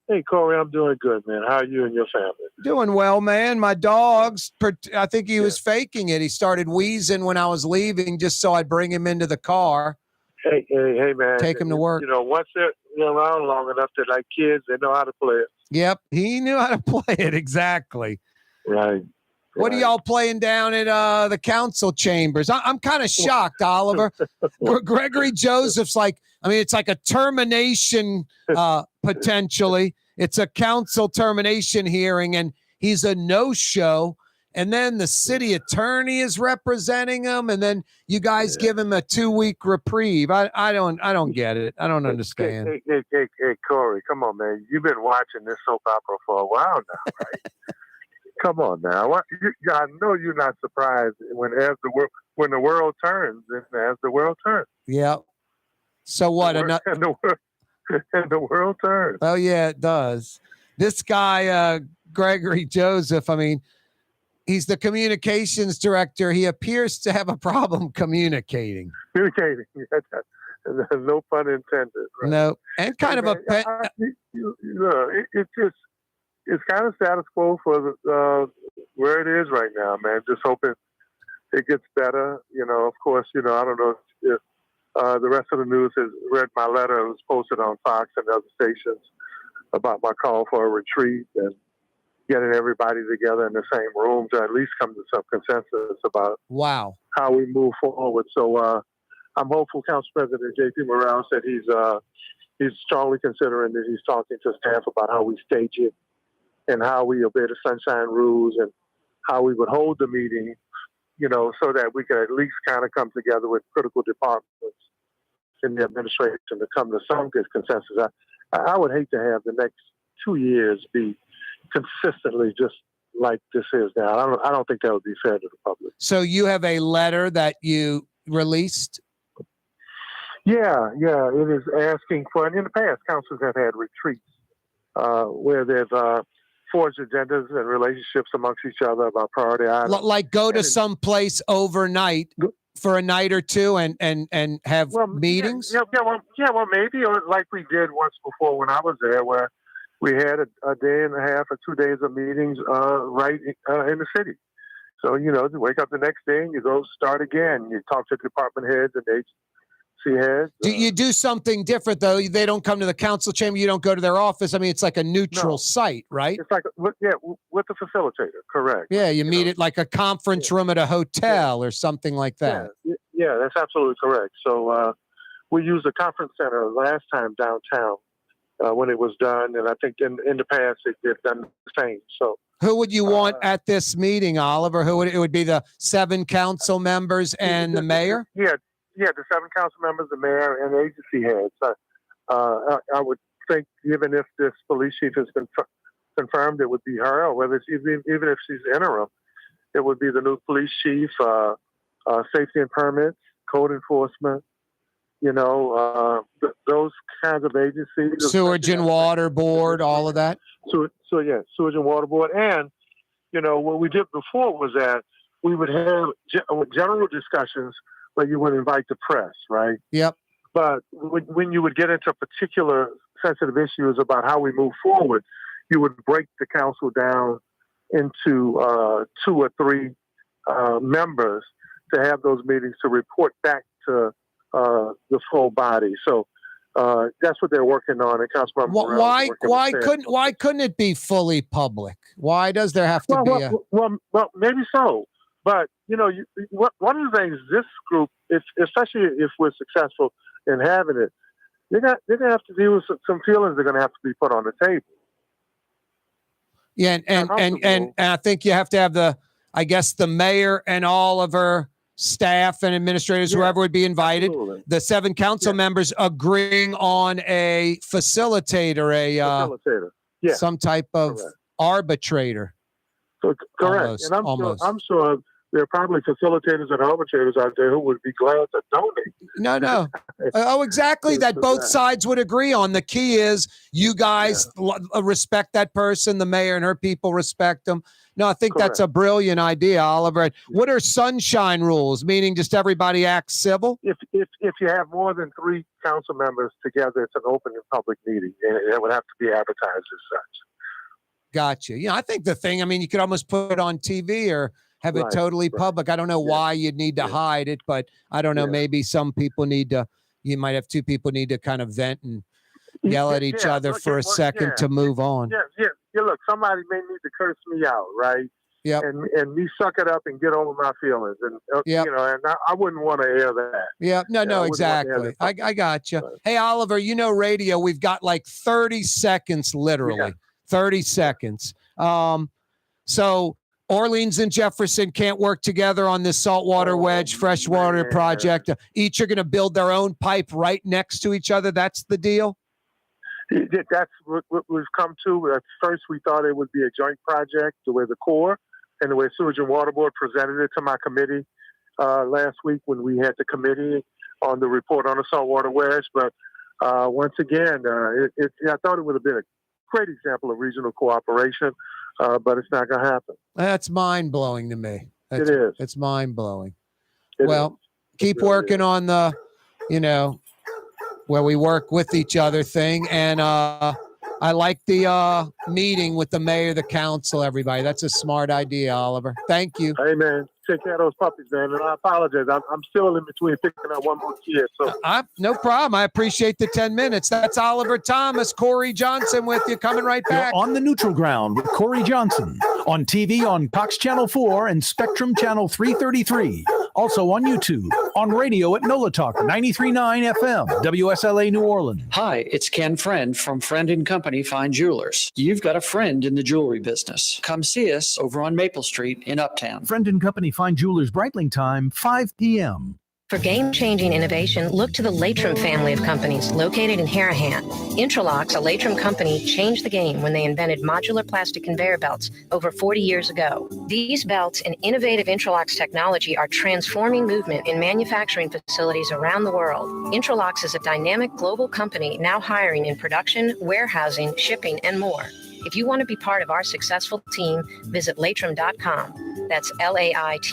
Hey, Corey, I'm doing good, man. How are you and your family? Doing well, man. My dog's, I think he was faking it. He started wheezing when I was leaving just so I'd bring him into the car. Hey, man. Take him to work. You know, once they're around long enough, they're like kids. They know how to play it. Yep, he knew how to play it, exactly. Right. What are y'all playing down at the council chambers? I'm kind of shocked, Oliver. Gregory Joseph's like, I mean, it's like a termination potentially. It's a council termination hearing, and he's a no-show. And then the city attorney is representing him, and then you guys give him a 2-week reprieve. I don't get it. I don't understand. Hey, Corey, come on, man. You've been watching this soap opera for a while now, right? Come on now. I know you're not surprised when the world turns, and as the world turns. Yeah. So what? And the world turns. Oh yeah, it does. This guy, Gregory Joseph. I mean, he's the communications director. He appears to have a problem communicating. Communicating. No pun intended. Right? No, and kind of it's kind of status quo for where it is right now, man. Just hoping it gets better. You know, of course, I don't know if the rest of the news has read my letter. It was posted on Fox and other stations about my call for a retreat. And, getting everybody together in the same room to at least come to some consensus about how we move forward. So I'm hopeful Council President J.P. Morale said he's strongly considering that he's talking to staff about how we stage it and how we obey the sunshine rules and how we would hold the meeting, so that we could at least kind of come together with critical departments in the administration to come to some good consensus. I would hate to have the next 2 years be consistently just like this is now. I don't think that would be fair to the public. So you have a letter that you released? Yeah, it is asking for, and in the past, councils have had retreats where they've forged agendas and relationships amongst each other about priority items. Like go to some place overnight for a night or two and have meetings? Well, maybe, or like we did once before when I was there, where we had a day and a half or 2 days of meetings right in the city. So, you wake up the next day and you go start again. You talk to department heads and agency heads. Do you do something different, though? They don't come to the council chamber. You don't go to their office. I mean, it's like a neutral site, right? It's like, with the facilitator, correct. Yeah, you meet at like a conference room at a hotel or something like that. Yeah, that's absolutely correct. So we used a conference center last time downtown when it was done, and I think in the past they've done the same. So who would you want at this meeting, Oliver? It would be the 7 council members and the mayor? Yeah, the 7 council members, the mayor, and agency heads. I would think, even if this police chief has been confirmed, it would be her, or whether it's even if she's interim, it would be the new police chief, safety and permits, code enforcement, those kinds of agencies. Sewage and water board, all of that. So sewage and water board. And, what we did before was that we would have general discussions where you would invite the press, right? Yep. But when you would get into particular sensitive issues about how we move forward, you would break the council down into 2 or 3 members to have those meetings to report back to the full body. So that's what they're working on. And Councilmember why couldn't it be fully public? Why does there have to be well, maybe so. But one of the things this group, especially if we're successful in having it, they're gonna have to deal with some feelings. They're gonna have to be put on the table. Yeah, and I think you have to have the mayor and all of her staff and administrators, whoever would be invited, the 7 council members agreeing on a facilitator, some type of arbitrator. So correct, and I'm sure there are probably facilitators and arbitrators out there who would be glad to donate. No. Exactly. That both sides would agree on. The key is you guys respect that person, the mayor and her people respect them. No, I think that's a brilliant idea, Oliver. What are sunshine rules? Meaning just everybody acts civil? If you have more than 3 council members together, it's an open and public meeting, and it would have to be advertised as such. Gotcha. I think the thing, you could almost put it on TV or have it totally public. I don't know why you'd need to hide it, but I don't know. Maybe some people you might have 2 people need to kind of vent and yell at each other for a second to move on. Yeah, look, somebody may need to curse me out, right? Yep. And me suck it up and get over my feelings. And, and I wouldn't want to air that. Yeah, no, exactly. I got you. Hey, Oliver, radio, we've got like 30 seconds, literally 30 seconds. So Orleans and Jefferson can't work together on this saltwater wedge freshwater project. Each are going to build their own pipe right next to each other. That's the deal? That's what we've come to. At first, we thought it would be a joint project, the way the Corps and the way Sewage and Water Board presented it to my committee last week when we had the committee on the report on the saltwater wedge. But once again, I thought it would have been a great example of regional cooperation, but it's not going to happen. That's mind-blowing to me. It is. It's mind-blowing. Well, keep working on the, where we work with each other thing. And I like the meeting with the mayor, the council, everybody. That's a smart idea, Oliver. Thank you. Hey, man. take care of those puppies, man. And I apologize. I'm still in between picking up one more kid. So No problem. I appreciate the 10 minutes. That's Oliver Thomas, Corey Johnson with you. Coming right back. You're on the Neutral Ground with Corey Johnson on TV on Cox Channel 4 and Spectrum Channel 333. Also on YouTube, on radio at NOLA Talk 93.9 FM, WSLA New Orleans. Hi, it's Ken Friend from Friend & Company Fine Jewelers. You've got a friend in the jewelry business. Come see us over on Maple Street in Uptown. Friend & Company Fine Jewelers Breitling time, 5 p.m. For game-changing innovation, look to the Latrim family of companies located in Harahan. Intralocks, a Latrim company, changed the game when they invented modular plastic conveyor belts over 40 years ago. These belts and innovative Intralocks technology are transforming movement in manufacturing facilities around the world. Intralocks is a dynamic global company now hiring in production, warehousing, shipping, and more. If you want to be part of our successful team, visit latrim.com. That's LAITRAM.com.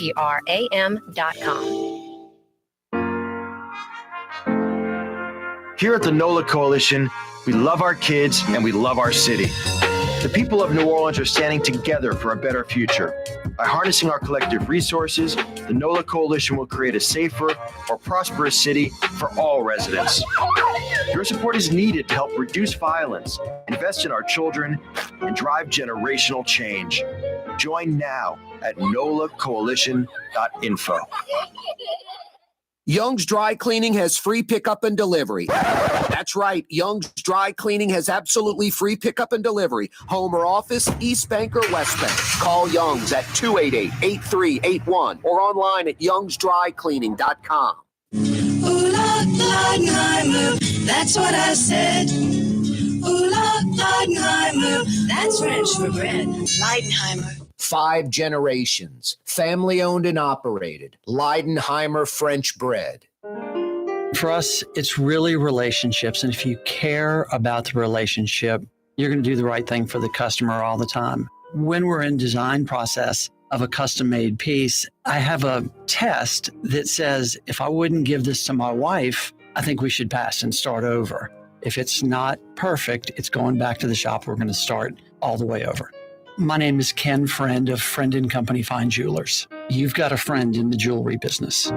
Here at the NOLA Coalition, we love our kids and we love our city. The people of New Orleans are standing together for a better future. By harnessing our collective resources, the NOLA Coalition will create a safer, more prosperous city for all residents. Your support is needed to help reduce violence, invest in our children, and drive generational change. Join now at nolacoalition.info. Young's Dry Cleaning has free pickup and delivery. That's right. Young's Dry Cleaning has absolutely free pickup and delivery. Home or office, East Bank or West Bank. Call Young's at 288-8381 or online at youngsdrycleaning.com. Ooh, Leidenheimer, that's what I said. Ooh, Leidenheimer, that's French for bread. Leidenheimer. 5 generations, family owned and operated. Leidenheimer French bread. For us, it's really relationships. And if you care about the relationship, you're going to do the right thing for the customer all the time. When we're in design process of a custom-made piece, I have a test that says, if I wouldn't give this to my wife, I think we should pass and start over. If it's not perfect, it's going back to the shop. We're going to start all the way over. My name is Ken Friend of Friend & Company Fine Jewelers. You've got a friend in the jewelry business.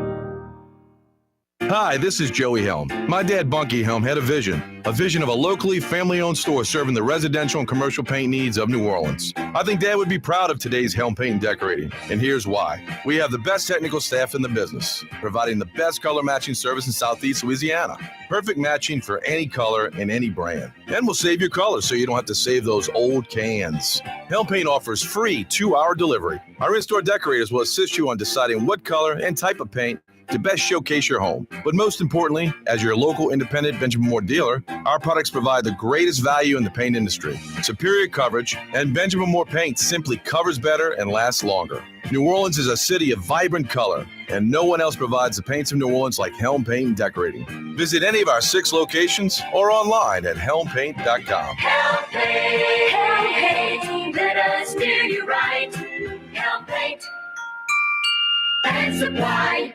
Hi, this is Joey Helm. My dad, Bunky Helm, had a vision of a locally family-owned store serving the residential and commercial paint needs of New Orleans. I think Dad would be proud of today's Helm Paint and Decorating, and here's why. We have the best technical staff in the business, providing the best color matching service in Southeast Louisiana. Perfect matching for any color and any brand. And we'll save your colors so you don't have to save those old cans. Helm Paint offers free 2-hour delivery. Our in-store decorators will assist you on deciding what color and type of paint to best showcase your home. But most importantly, as your local independent Benjamin Moore dealer, our products provide the greatest value in the paint industry. Superior coverage, and Benjamin Moore paint simply covers better and lasts longer. New Orleans is a city of vibrant color, and no one else provides the paints of New Orleans like Helm Paint and Decorating. Visit any of our 6 locations or online at helmpaint.com. Helm Paint, let us do you right. Helm Paint and Supply.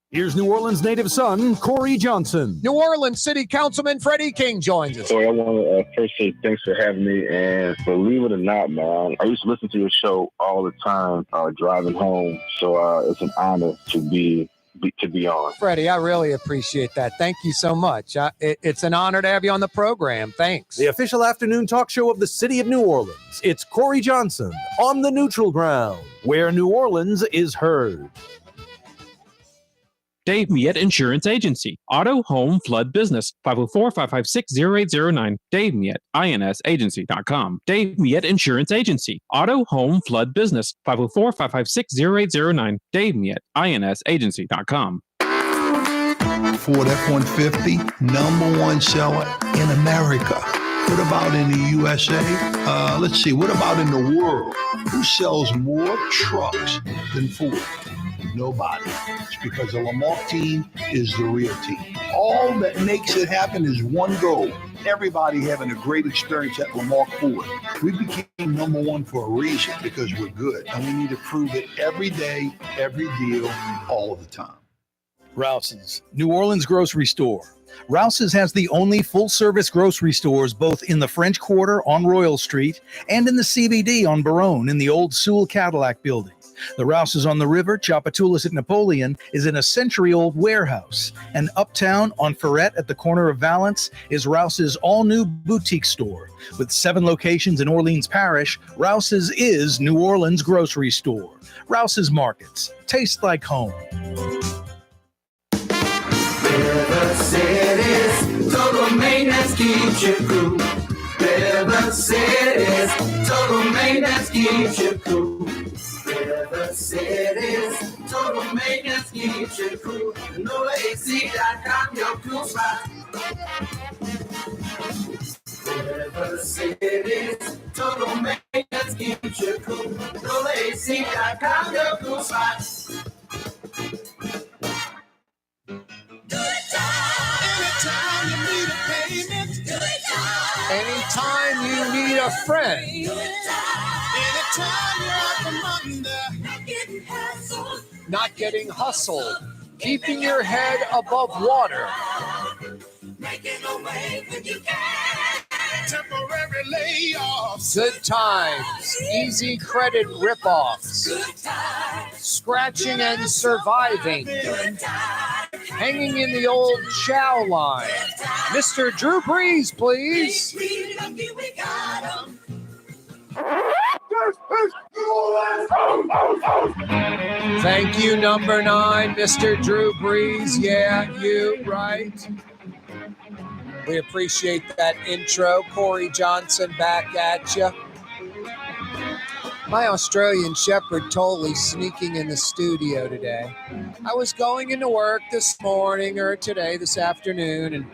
Here's New Orleans native son, Corey Johnson. New Orleans City Councilman Freddie King joins us. So I want to first say thanks for having me. And believe it or not, man, I used to listen to your show all the time driving home. So it's an honor to be on. Freddie, I really appreciate that. Thank you so much. It's an honor to have you on the program. Thanks. The official afternoon talk show of the city of New Orleans. It's Corey Johnson on the Neutral Ground, where New Orleans is heard. Dave Miette Insurance Agency. Auto, home, flood, business. 504-556-0809. Dave Miette, INSagency.com. Dave Miette Insurance Agency. Auto, home, flood, business. 504-556-0809. Dave Miette, INSagency.com. Ford F-150, #1 seller in America. What about in the USA? Let's see, what about in the world? Who sells more trucks than Ford? Nobody. It's because the Lamarck team is the real team. All that makes it happen is one goal. Everybody having a great experience at Lamarck Ford. We became #1 for a reason, because we're good. And we need to prove it every day, every deal, all the time. Rouse's, New Orleans grocery store. Rouse's has the only full-service grocery stores both in the French Quarter on Royal Street and in the CBD on Baronne in the old Sewell Cadillac building. The Rouse's on the River, Tchoupitoulas at Napoleon, is in a century-old warehouse. And uptown on Ferret at the corner of Valence is Rouse's all-new boutique store. With 7 locations in Orleans Parish, Rouse's is New Orleans' grocery store. Rouse's Markets. Taste like home. River City's total maintenance keeps you cool. River City's total maintenance keeps you cool. River City's total maintenance keeps you cool. NolaAC.com, your cool spot. River City's total maintenance keeps you cool. NolaAC.com, your cool spot. Anytime you need a payment, Anytime you need a friend, anytime you're out from under, not getting hustled, keeping your head above water. making a way when you can. Temporary layoffs, Good times, easy credit ripoffs, good times, scratching and surviving, good times. hanging in the old chow line. Mr. Drew Brees, please. We lucky we got 'em. Thank you, number 9, Mr. Drew Brees. Yeah, you, right. We appreciate that intro. Corey Johnson back at you. My Australian Shepherd totally sneaking in the studio today. I was going into work this morning or today, this afternoon, and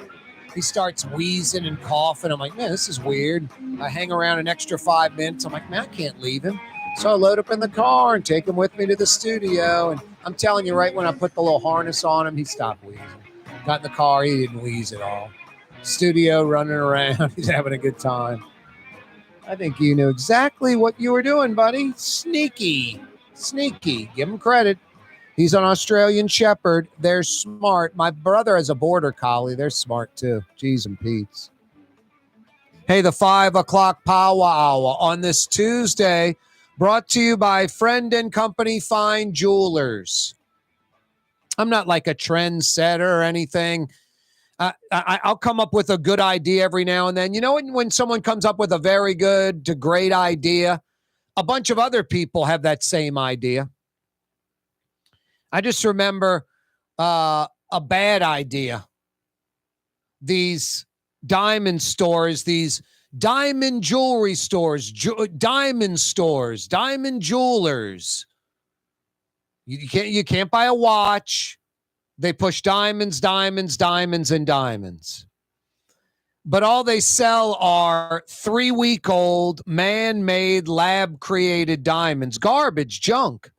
he starts wheezing and coughing. I'm like, man, this is weird. I hang around an extra 5 minutes. I'm like, man, I can't leave him. So I load up in the car and take him with me to the studio. And I'm telling you, right when I put the little harness on him, he stopped wheezing. Got in the car, he didn't wheeze at all. Studio running around. He's having a good time. I think you knew exactly what you were doing, buddy. Sneaky. Give him credit. He's an Australian Shepherd. They're smart. My brother has a border collie. They're smart too. Jeez and Pete's. Hey, the 5 o'clock Power Hour on this Tuesday, brought to you by Friend and Company Fine Jewelers. I'm not like a trendsetter or anything. I'll come up with a good idea every now and then. You know, when someone comes up with a very good to great idea, a bunch of other people have that same idea. I just remember a bad idea. These diamond stores, these diamond jewelry stores, diamond stores, diamond jewelers. You can't buy a watch. They push diamonds, diamonds, diamonds, and diamonds. But all they sell are 3-week-old, man-made, lab-created diamonds. Garbage, junk.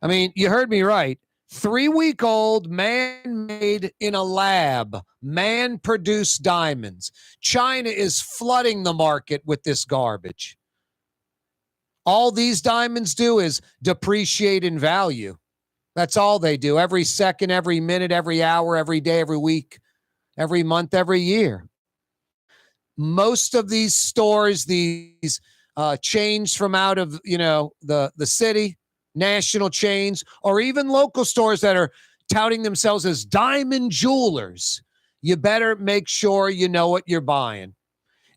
I mean, you heard me right. 3-week-old, man-made in a lab, man-produced diamonds. China is flooding the market with this garbage. All these diamonds do is depreciate in value. That's all they do. Every second, every minute, every hour, every day, every week, every month, every year. Most of these stores, these chains from out of, the city, national chains, or even local stores that are touting themselves as diamond jewelers, you better make sure you know what you're buying.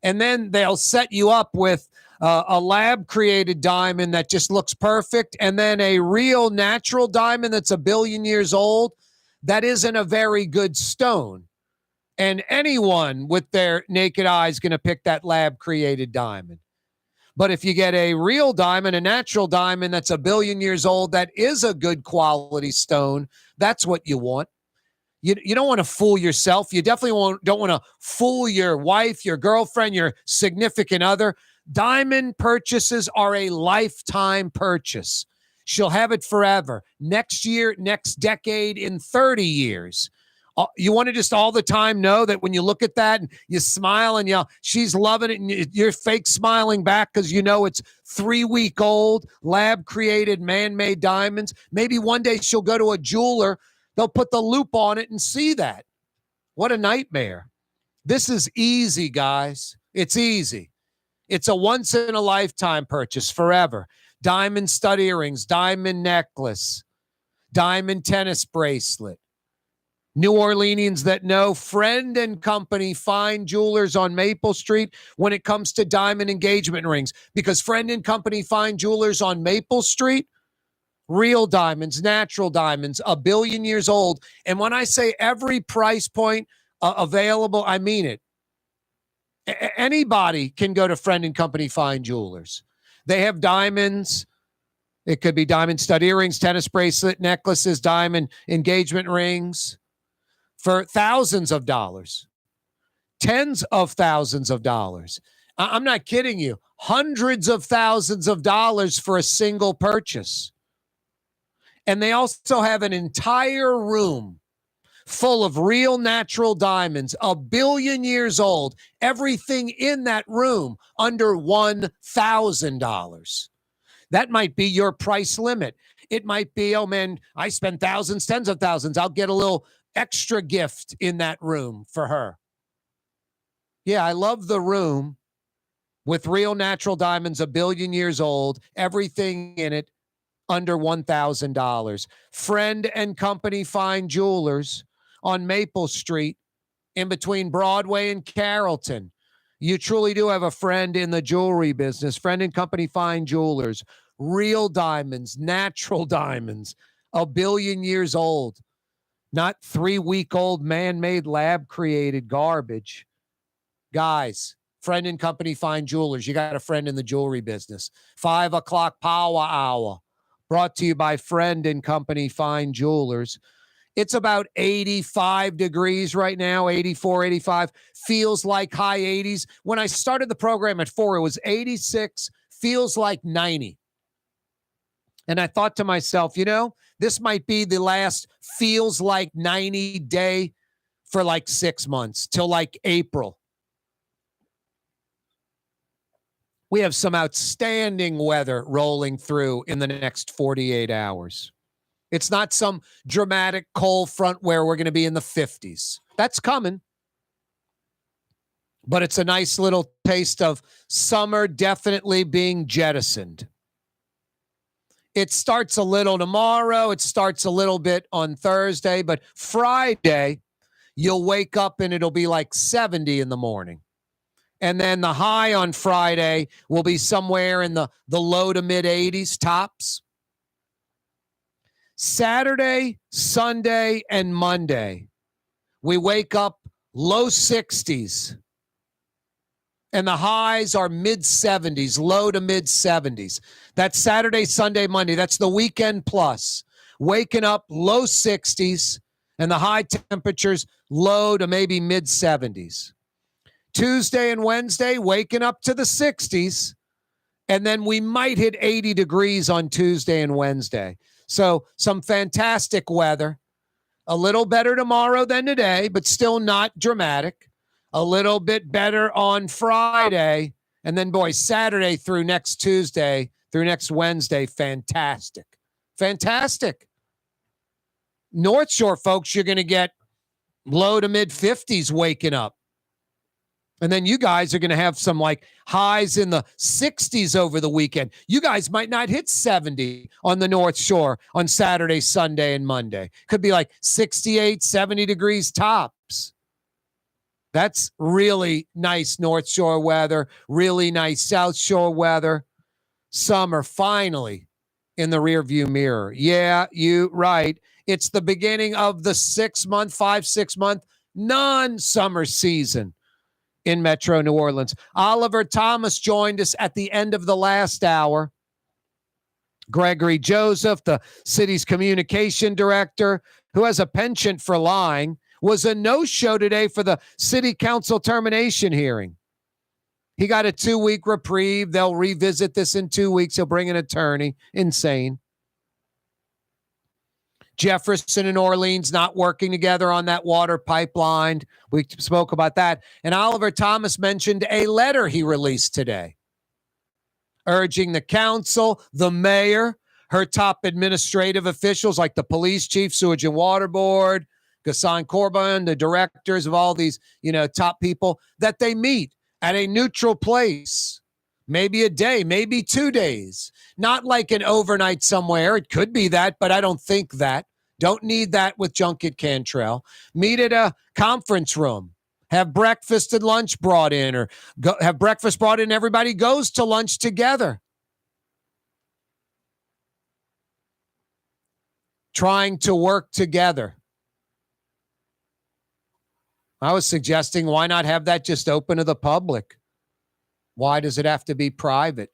And then they'll set you up with a lab-created diamond that just looks perfect, and then a real natural diamond that's 1 billion years old that isn't a very good stone. And anyone with their naked eye is going to pick that lab-created diamond. But if you get a real diamond, a natural diamond that's 1 billion years old, that is a good quality stone, that's what you want. You don't want to fool yourself. You definitely don't want to fool your wife, your girlfriend, your significant other. Diamond purchases are a lifetime purchase. She'll have it forever. Next year, next decade, in 30 years. You want to just all the time know that when you look at that and you smile and she's loving it and you're fake smiling back because you know it's 3-week-old, lab-created, man-made diamonds. Maybe one day she'll go to a jeweler. They'll put the loop on it and see that. What a nightmare. This is easy, guys. It's easy. It's a once-in-a-lifetime purchase forever. diamond stud earrings, diamond necklace, diamond tennis bracelet. New Orleanians that know, Friend and Company Fine Jewelers on Maple Street when it comes to diamond engagement rings. Because Friend and Company Fine Jewelers on Maple Street, real diamonds, natural diamonds, 1 billion years old. And when I say every price point available, I mean it. Anybody can go to Friend and Company Fine Jewelers. They have diamonds. It could be diamond stud earrings, tennis bracelet, necklaces, diamond engagement rings for thousands of dollars, tens of thousands of dollars. I'm not kidding you. Hundreds of thousands of dollars for a single purchase. And they also have an entire room full of real natural diamonds, 1 billion years old, everything in that room under $1,000. That might be your price limit. It might be, oh man, I spend thousands, tens of thousands. I'll get a little extra gift in that room for her. Yeah, I love the room with real natural diamonds, 1 billion years old, everything in it under $1,000. Friend and Company Fine Jewelers on Maple Street in between Broadway and Carrollton. You truly do have a friend in the jewelry business. Friend and Company Fine Jewelers, real diamonds, natural diamonds, 1 billion years old, not 3-week-old man-made lab-created garbage. Guys, Friend and Company Fine Jewelers, you got a friend in the jewelry business. 5 o'clock power hour, brought to you by Friend and Company Fine Jewelers. It's about 85 degrees right now, 84, 85. Feels like high 80s. When I started the program at 4, it was 86. Feels like 90. And I thought to myself, you know, this might be the last feels like 90 day for like 6 months till like April. We have some outstanding weather rolling through in the next 48 hours. It's not some dramatic cold front where we're going to be in the 50s. That's coming. But it's a nice little taste of summer definitely being jettisoned. It starts a little tomorrow. It starts a little bit on Thursday. But Friday, you'll wake up and it'll be like 70 in the morning. And then the high on Friday will be somewhere in the low to mid 80s tops. Saturday, Sunday, and Monday, we wake up low 60s. And the highs are mid 70s, low to mid 70s. That's Saturday, Sunday, Monday. That's the weekend plus. Waking up low 60s and the high temperatures low to maybe mid 70s. Tuesday and Wednesday, waking up to the 60s. And then we might hit 80 degrees on Tuesday and Wednesday. So some fantastic weather. A little better tomorrow than today, but still not dramatic. A little bit better on Friday. And then, boy, Saturday through next Tuesday, through next Wednesday, fantastic. Fantastic. North Shore folks, you're going to get low to mid 50s waking up. And then you guys are going to have some like highs in the 60s over the weekend. You guys might not hit 70 on the North Shore on Saturday, Sunday, and Monday. Could be like 68, 70 degrees tops. That's really nice North Shore weather, really nice South Shore weather. Summer finally in the rearview mirror. Yeah, you right. It's the beginning of the 6 month non-summer season in Metro New Orleans. Oliver Thomas joined us at the end of the last hour. Gregory Joseph, the city's communication director, who has a penchant for lying, was a no-show today for the city council termination hearing. He got a 2-week reprieve. They'll revisit this in 2 weeks. He'll bring an attorney. Insane. Jefferson and Orleans not working together on that water pipeline. We spoke about that. And Oliver Thomas mentioned a letter he released today urging the council, the mayor, her top administrative officials like the police chief, sewage and water board, Ghassan Corbin, the directors of all these, top people, that they meet at a neutral place, maybe a day, maybe 2 days. Not like an overnight somewhere. It could be that, but I don't think that. Don't need that with Junket Cantrell. Meet at a conference room. Have breakfast and lunch brought in, or have breakfast brought in. Everybody goes to lunch together. Trying to work together. I was suggesting, why not have that just open to the public? Why does it have to be private?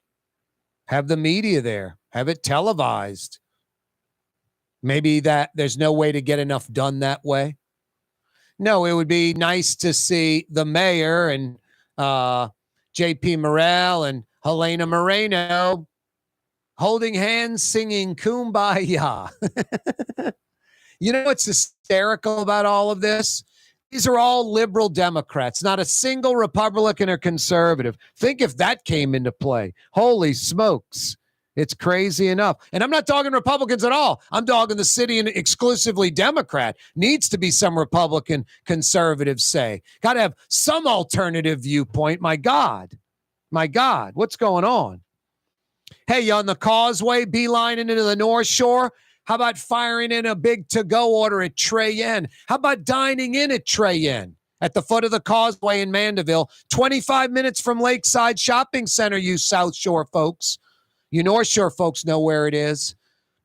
Have the media there. Have it televised. Maybe that there's no way to get enough done that way. No, it would be nice to see the mayor and JP Morrell and Helena Moreno holding hands, singing Kumbaya. You know what's hysterical about all of this? These are all liberal Democrats, not a single Republican or conservative. Think if that came into play. Holy smokes. It's crazy enough. And I'm not talking Republicans at all. I'm talking the city and exclusively Democrat. Needs to be some Republican conservatives say. Got to have some alternative viewpoint. My God. My God. What's going on? Hey, you on the causeway, beelining into the North Shore? How about firing in a big to-go order at Trey Yen? How about dining in at Trey Yen at the foot of the causeway in Mandeville? 25 minutes from Lakeside Shopping Center, you South Shore folks. You North Shore folks know where it is.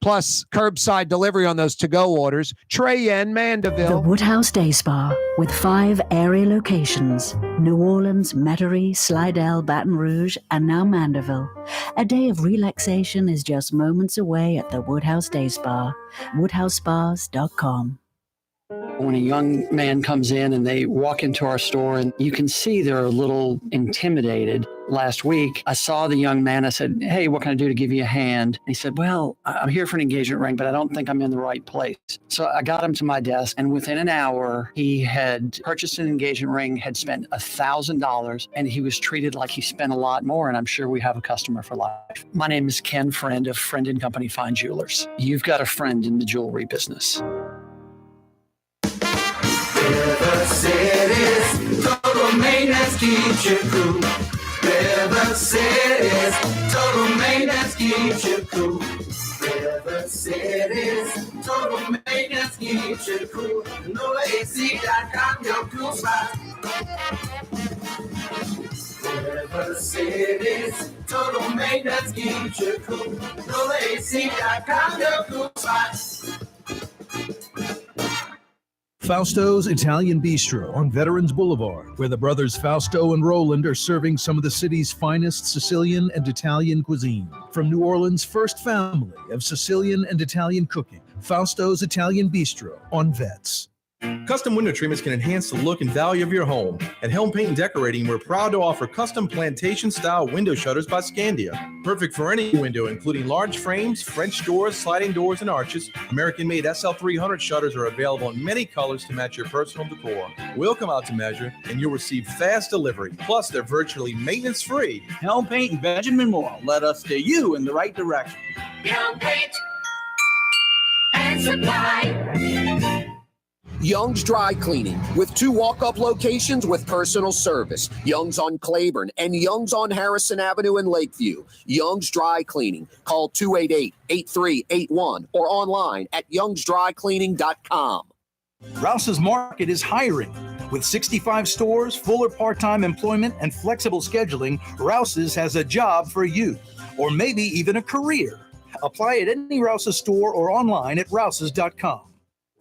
Plus, curbside delivery on those to-go orders. Trey Yen, Mandeville. The Woodhouse Day Spa with 5 area locations. New Orleans, Metairie, Slidell, Baton Rouge, and now Mandeville. A day of relaxation is just moments away at the Woodhouse Day Spa. WoodhouseSpas.com. When a young man comes in and they walk into our store, and you can see they're a little intimidated. Last week, I saw the young man. I said, "Hey, what can I do to give you a hand?" And he said, "Well, I'm here for an engagement ring, but I don't think I'm in the right place." So I got him to my desk, and within an hour, he had purchased an engagement ring, had spent $1,000, and he was treated like he spent a lot more, and I'm sure we have a customer for life. My name is Ken Friend of Friend & Company Fine Jewelers. You've got a friend in the jewelry business. River City's total maintenance keeps you cool. River City's total maintenance keeps you cool. River City's total maintenance keeps you cool. NolaAC.com, your cool spot. River City's total maintenance keeps you cool. NolaAC.com, your cool spot. Fausto's Italian Bistro on Veterans Boulevard, where the brothers Fausto and Roland are serving some of the city's finest Sicilian and Italian cuisine. From New Orleans' first family of Sicilian and Italian cooking, Fausto's Italian Bistro on Vets. Custom window treatments can enhance the look and value of your home. At Helm Paint and Decorating, we're proud to offer custom plantation-style window shutters by Scandia. Perfect for any window, including large frames, French doors, sliding doors, and arches. American-made SL300 shutters are available in many colors to match your personal decor. We'll come out to measure, and you'll receive fast delivery. Plus, they're virtually maintenance-free. Helm Paint and Benjamin Moore. Let us steer you in the right direction. Helm Paint and Supply. Young's Dry Cleaning, with 2 walk-up locations with personal service. Young's on Claiborne and Young's on Harrison Avenue in Lakeview. Young's Dry Cleaning. Call 288-8381 or online at youngsdrycleaning.com. Rouse's Market is hiring. With 65 stores, full or part-time employment, and flexible scheduling, Rouse's has a job for you, or maybe even a career. Apply at any Rouse's store or online at rouses.com.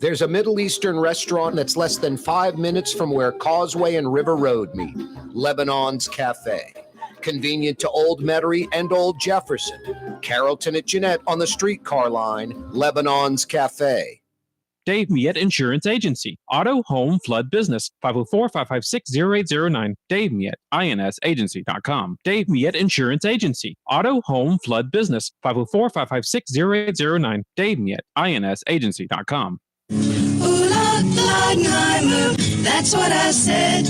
There's a Middle Eastern restaurant that's less than 5 minutes from where Causeway and River Road meet, Lebanon's Cafe. Convenient to Old Metairie and Old Jefferson. Carrollton at Jeanette on the streetcar line, Lebanon's Cafe. Dave Miette Insurance Agency. Auto, home, flood business. 504-556-0809. Dave Miette, INSagency.com. Dave Miette Insurance Agency. Auto, home, flood business. 504-556-0809. Dave Miette, INSagency.com. Leidenheimer, that's what I said.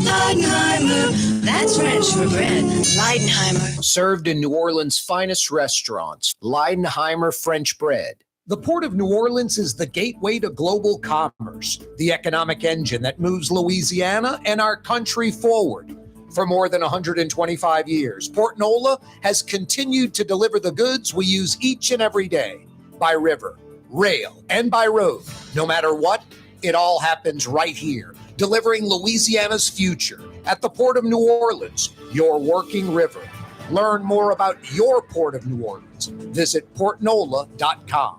Leidenheimer, that's French for bread. Leidenheimer. Served in New Orleans' finest restaurants, Leidenheimer French bread. The Port of New Orleans is the gateway to global commerce, the economic engine that moves Louisiana and our country forward. For more than 125 years, Port Nola has continued to deliver the goods we use each and every day by river, rail, and by road. No matter what, it all happens right here, delivering Louisiana's future at the Port of New Orleans, your working river. Learn more about your Port of New Orleans. Visit portnola.com.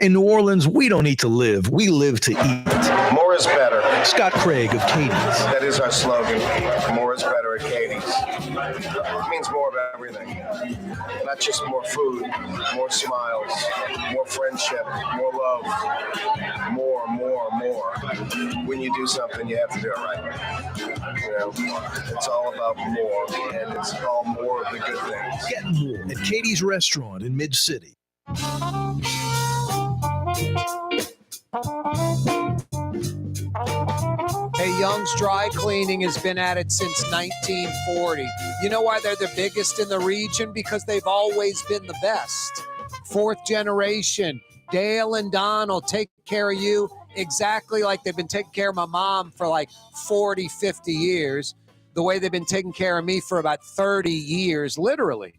In New Orleans, we don't eat to live. We live to eat. More is better. Scott Craig of Katie's. That is our slogan. More is better at Katie's. It means more of everything. Not just more food, more smiles, more friendship, more love. More. When you do something, you have to do it right. You know, it's all about more, and it's all more of the good things. Get more at Katie's Restaurant in Mid-City. Hey, Young's Dry Cleaning has been at it since 1940. You know why they're the biggest in the region? Because they've always been the best. Fourth generation, Dale and Don will take care of you exactly like they've been taking care of my mom for like 40, 50 years, the way they've been taking care of me for about 30 years, literally.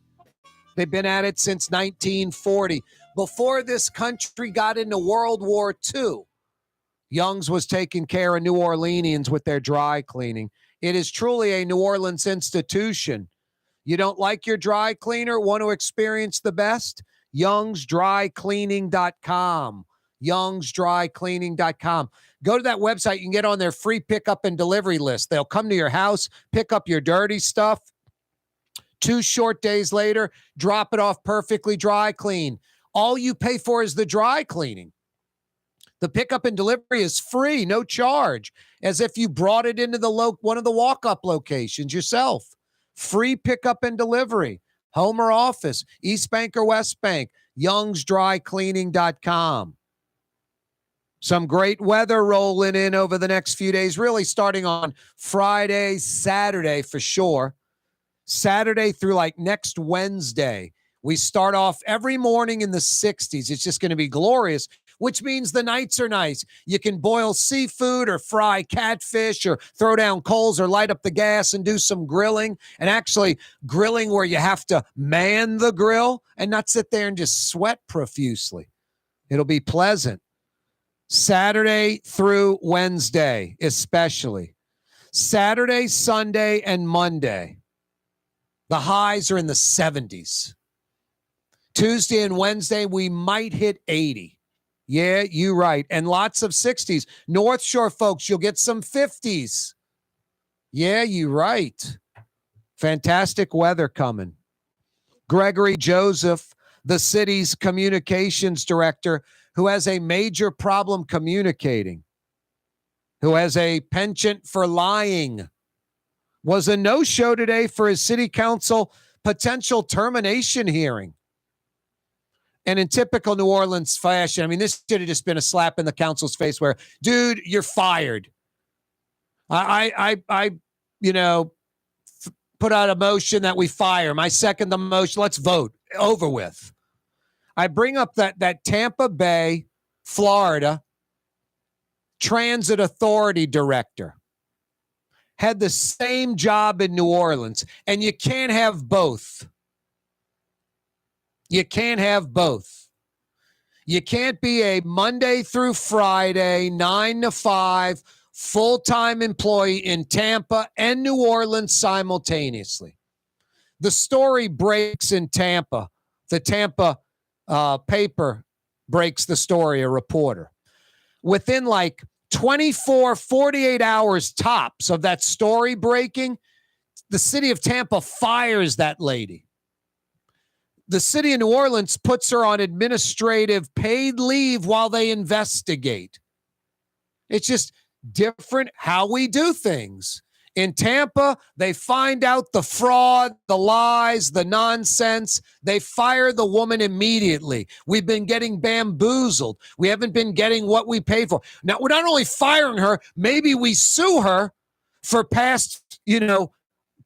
They've been at it since 1940. Before this country got into World War II, Young's was taking care of New Orleanians with their dry cleaning. It is truly a New Orleans institution. You don't like your dry cleaner, want to experience the best? Young'sDryCleaning.com. Young'sDryCleaning.com. Go to that website. You can get on their free pickup and delivery list. They'll come to your house, pick up your dirty stuff. 2 short days later, drop it off perfectly dry clean. All you pay for is the dry cleaning. The pickup and delivery is free, no charge, as if you brought it into one of the walk-up locations yourself. Free pickup and delivery, home or office, East Bank or West Bank, Young'sDryCleaning.com. Some great weather rolling in over the next few days, really starting on Friday, Saturday for sure. Saturday through like next Wednesday. We start off every morning in the 60s. It's just going to be glorious, which means the nights are nice. You can boil seafood or fry catfish or throw down coals or light up the gas and do some grilling. And actually grilling where you have to man the grill and not sit there and just sweat profusely. It'll be pleasant. Saturday through Wednesday, especially. Saturday, Sunday, and Monday. The highs are in the 70s. Tuesday and Wednesday, we might hit 80. Yeah, you're right. And lots of 60s. North Shore folks, you'll get some 50s. Yeah, you're right. Fantastic weather coming. Gregory Joseph, the city's communications director, who has a major problem communicating, who has a penchant for lying, was a no-show today for his city council potential termination hearing. And in typical New Orleans fashion, I mean, this should have just been a slap in the council's face where, dude, you're fired. I put out a motion that we fire him. I second the motion. Let's vote. Over with. I bring up that Tampa Bay, Florida Transit Authority director had the same job in New Orleans, and you can't have both. You can't have both. You can't be a Monday through Friday, 9 to 5, full-time employee in Tampa and New Orleans simultaneously. The story breaks in Tampa. The Tampa paper breaks the story, a reporter. Within like 24, 48 hours tops of that story breaking, the city of Tampa fires that lady. The city of New Orleans puts her on administrative paid leave while they investigate. It's just different how we do things. In Tampa, they find out the fraud, the lies, the nonsense. They fire the woman immediately. We've been getting bamboozled. We haven't been getting what we paid for. Now, we're not only firing her, maybe we sue her for past,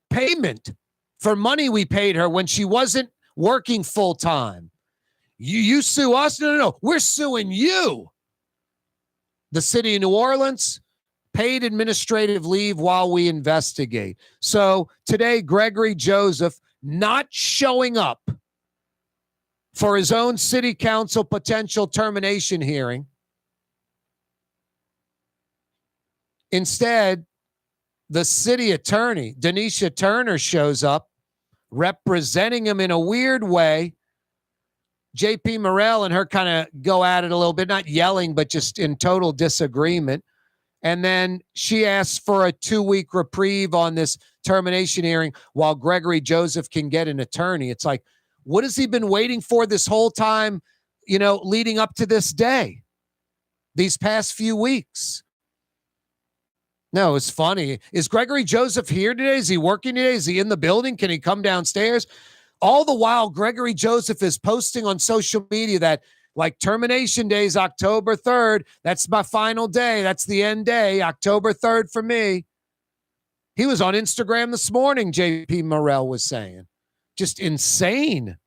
payment for money we paid her when she wasn't working full time. You sue us? No. We're suing you. The city of New Orleans paid administrative leave while we investigate. So today, Gregory Joseph not showing up for his own city council potential termination hearing. Instead, the city attorney, Denisha Turner, shows up representing him in a weird way. JP Morrell and her kind of go at it a little bit, not yelling, but just in total disagreement. And then she asks for a 2-week reprieve on this termination hearing while Gregory Joseph can get an attorney. It's like, what has he been waiting for this whole time, leading up to this day, these past few weeks? No, it's funny. Is Gregory Joseph here today? Is he working today? Is he in the building? Can he come downstairs? All the while, Gregory Joseph is posting on social media that, like, termination day is October 3rd. That's my final day. That's the end day, October 3rd for me. He was on Instagram this morning, JP Morrell was saying. Just insane.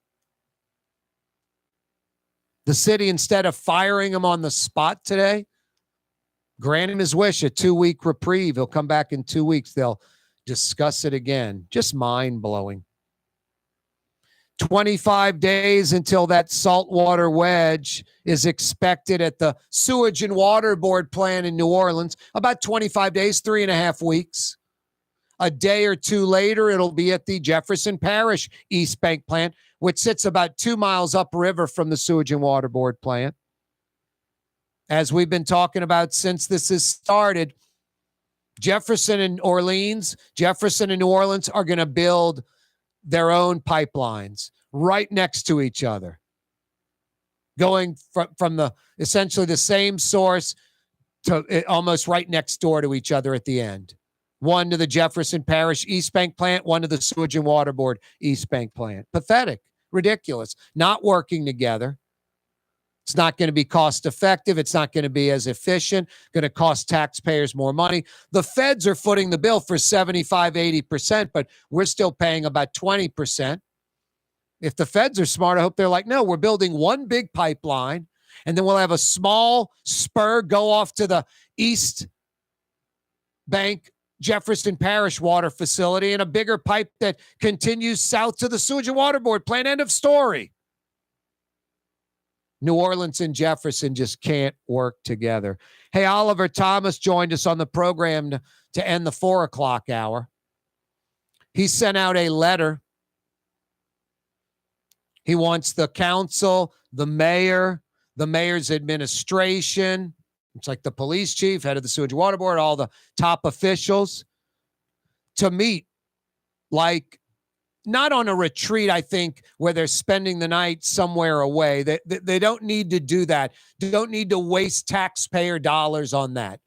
The city, instead of firing him on the spot today, grant him his wish, a 2-week reprieve. He'll come back in 2 weeks. They'll discuss it again. Just mind-blowing. 25 days until that saltwater wedge is expected at the Sewage and Water Board plant in New Orleans. About 25 days, 3.5 weeks. A day or two later, it'll be at the Jefferson Parish East Bank plant, which sits about 2 miles upriver from the Sewage and Water Board plant. As we've been talking about since this has started, Jefferson and New Orleans are going to build their own pipelines right next to each other, going from the essentially the same source to almost right next door to each other at the end. One to the Jefferson Parish East Bank plant, one to the Sewage and Water Board East Bank plant. Pathetic, ridiculous, not working together. It's not going to be cost effective. It's not going to be as efficient, going to cost taxpayers more money. The feds are footing the bill for 75, 80%, but we're still paying about 20%. If the feds are smart, I hope they're like, no, we're building one big pipeline, and then we'll have a small spur go off to the East Bank Jefferson Parish water facility and a bigger pipe that continues south to the Sewage and Water Board plant. End of story. New Orleans and Jefferson just can't work together. Hey, Oliver Thomas joined us on the program to end the 4 o'clock hour. He sent out a letter. He wants the council, the mayor, the mayor's administration, it's like the police chief, head of the Sewage and Water Board, all the top officials to meet, like, not on a retreat, I think, where they're spending the night somewhere away. They don't need to do that. They don't need to waste taxpayer dollars on that.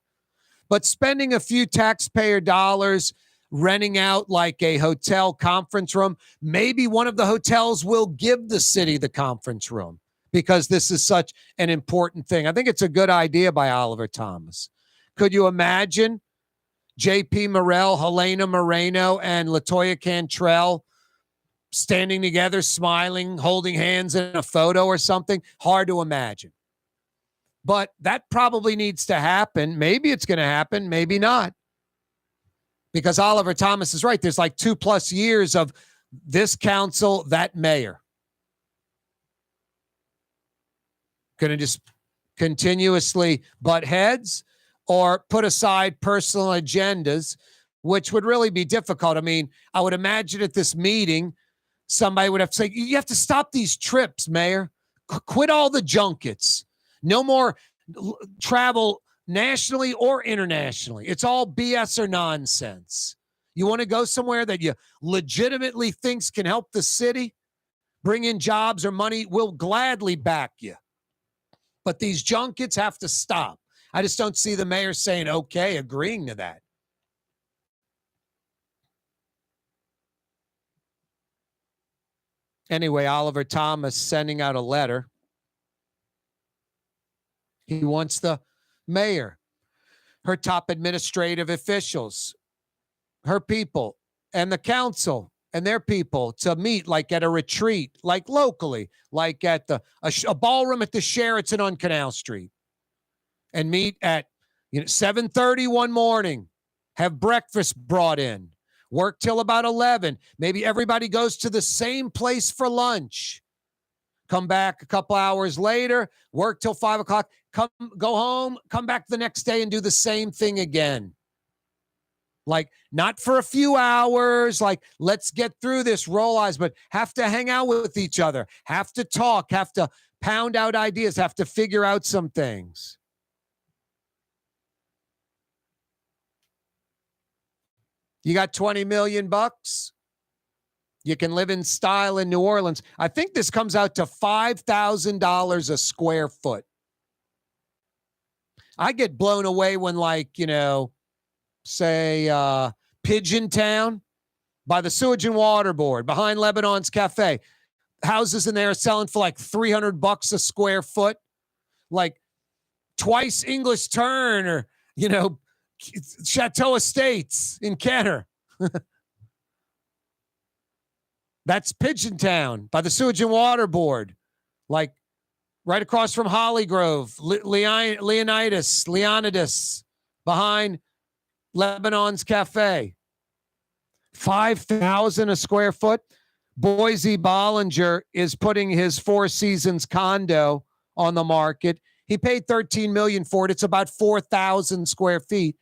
But spending a few taxpayer dollars renting out like a hotel conference room, maybe one of the hotels will give the city the conference room because this is such an important thing. I think it's a good idea by Oliver Thomas. Could you imagine JP Morrell, Helena Moreno, and LaToya Cantrell standing together, smiling, holding hands in a photo or something? Hard to imagine. But that probably needs to happen. Maybe it's going to happen, maybe not. Because Oliver Thomas is right. There's like 2+ years of this council, that mayor. Going to just continuously butt heads or put aside personal agendas, which would really be difficult. I mean, I would imagine at this meeting, somebody would have to say, you have to stop these trips, Mayor. Quit all the junkets. No more travel nationally or internationally. It's all BS or nonsense. You want to go somewhere that you legitimately thinks can help the city, bring in jobs or money, we'll gladly back you. But these junkets have to stop. I just don't see the mayor saying, okay, agreeing to that. Anyway, Oliver Thomas sending out a letter. He wants the mayor, her top administrative officials, her people, and the council and their people to meet like at a retreat, like locally, like at a ballroom at the Sheraton on Canal Street, and meet at 7:30 one morning, have breakfast brought in, work till about 11. Maybe everybody goes to the same place for lunch. Come back a couple hours later, work till 5 o'clock, go home, come back the next day and do the same thing again. Like, not for a few hours, like, let's get through this, roll eyes, but have to hang out with each other, have to talk, have to pound out ideas, have to figure out some things. You got 20 million bucks? You can live in style in New Orleans. I think this comes out to $5,000 a square foot. I get blown away when, like, say Pigeon Town by the Sewage and Water Board behind Lebanon's Cafe. Houses in there are selling for like $300 a square foot. Like Twice English Turn or, Chateau Estates in Kenner. That's Pigeon Town by the Sewage and Water Board. Like right across from Hollygrove, Leonidas behind Lebanon's Cafe. 5,000 a square foot. Boise Bollinger is putting his Four Seasons condo on the market. He paid $13 million for it. It's about 4,000 square feet.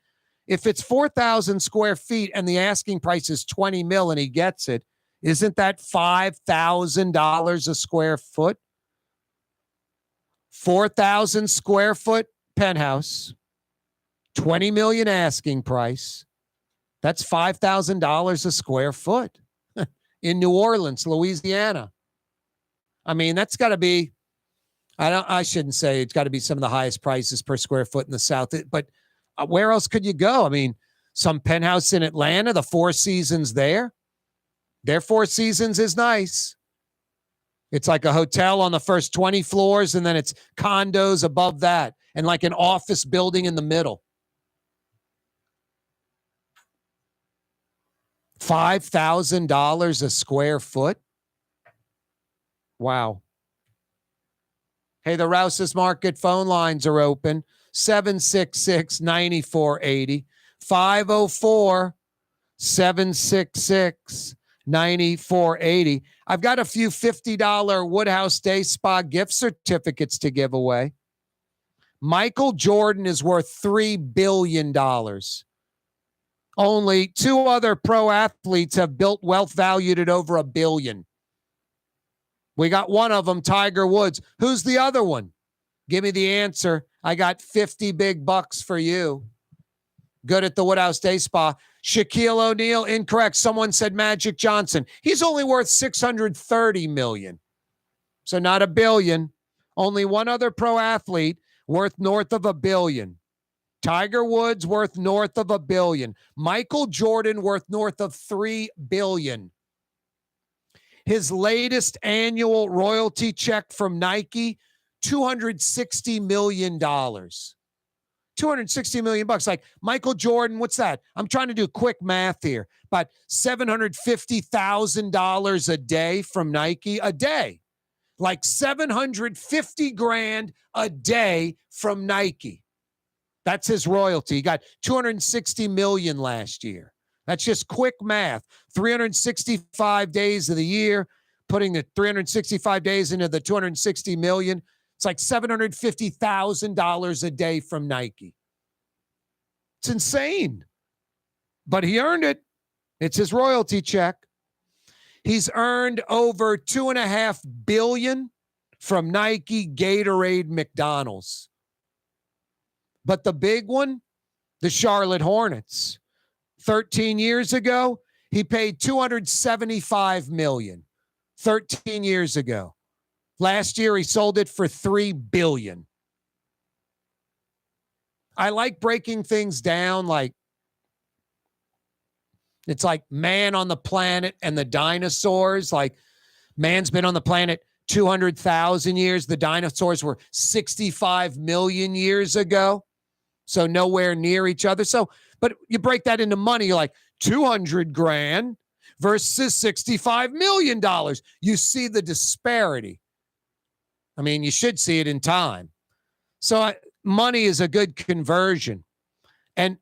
If it's 4,000 square feet and the asking price is $20 million and he gets it, isn't that $5,000 a square foot? 4,000 square foot penthouse, $20 million asking price. That's $5,000 a square foot in New Orleans, Louisiana. I mean, that's got to be, I shouldn't say it's got to be some of the highest prices per square foot in the South, but where else could you go? I mean, some penthouse in Atlanta, the Four Seasons there. Their Four Seasons is nice. It's like a hotel on the first 20 floors, and then it's condos above that, and like an office building in the middle. $5,000 a square foot? Wow. Hey, the Rouse's Market phone lines are open. 766-9480. 504-766-9480. I've got a few $50 Woodhouse Day Spa gift certificates to give away. Michael Jordan is worth $3 billion. Only two other pro athletes have built wealth valued at over $1 billion. We got one of them, Tiger Woods. Who's the other one? Give me the answer. I got 50 big bucks for you. Good at the Woodhouse Day Spa. Shaquille O'Neal, incorrect. Someone said Magic Johnson. He's only worth $630 million. So not $1 billion. Only one other pro athlete worth north of $1 billion. Tiger Woods worth north of $1 billion. Michael Jordan worth north of $3 billion. His latest annual royalty check from Nike, $260 million. $260 million bucks. Like Michael Jordan, what's that? I'm trying to do quick math here. About $750,000 a day from Nike a day. Like $750,000 a day from Nike. That's his royalty. He got $260 million last year. That's just quick math. 365 days of the year, putting the 365 days into the $260 million. It's like $750,000 a day from Nike. It's insane. But he earned it. It's his royalty check. He's earned over $2.5 billion from Nike, Gatorade, McDonald's. But the big one, the Charlotte Hornets. 13 years ago, he paid $275 million. 13 years ago. Last year, he sold it for $3 billion. I like breaking things down like it's like man on the planet and the dinosaurs. Like man's been on the planet 200,000 years. The dinosaurs were 65 million years ago. So nowhere near each other. So, but you break that into money, you're like $200,000 versus $65 million. You see the disparity. I mean, you should see it in time. So money is a good conversion. And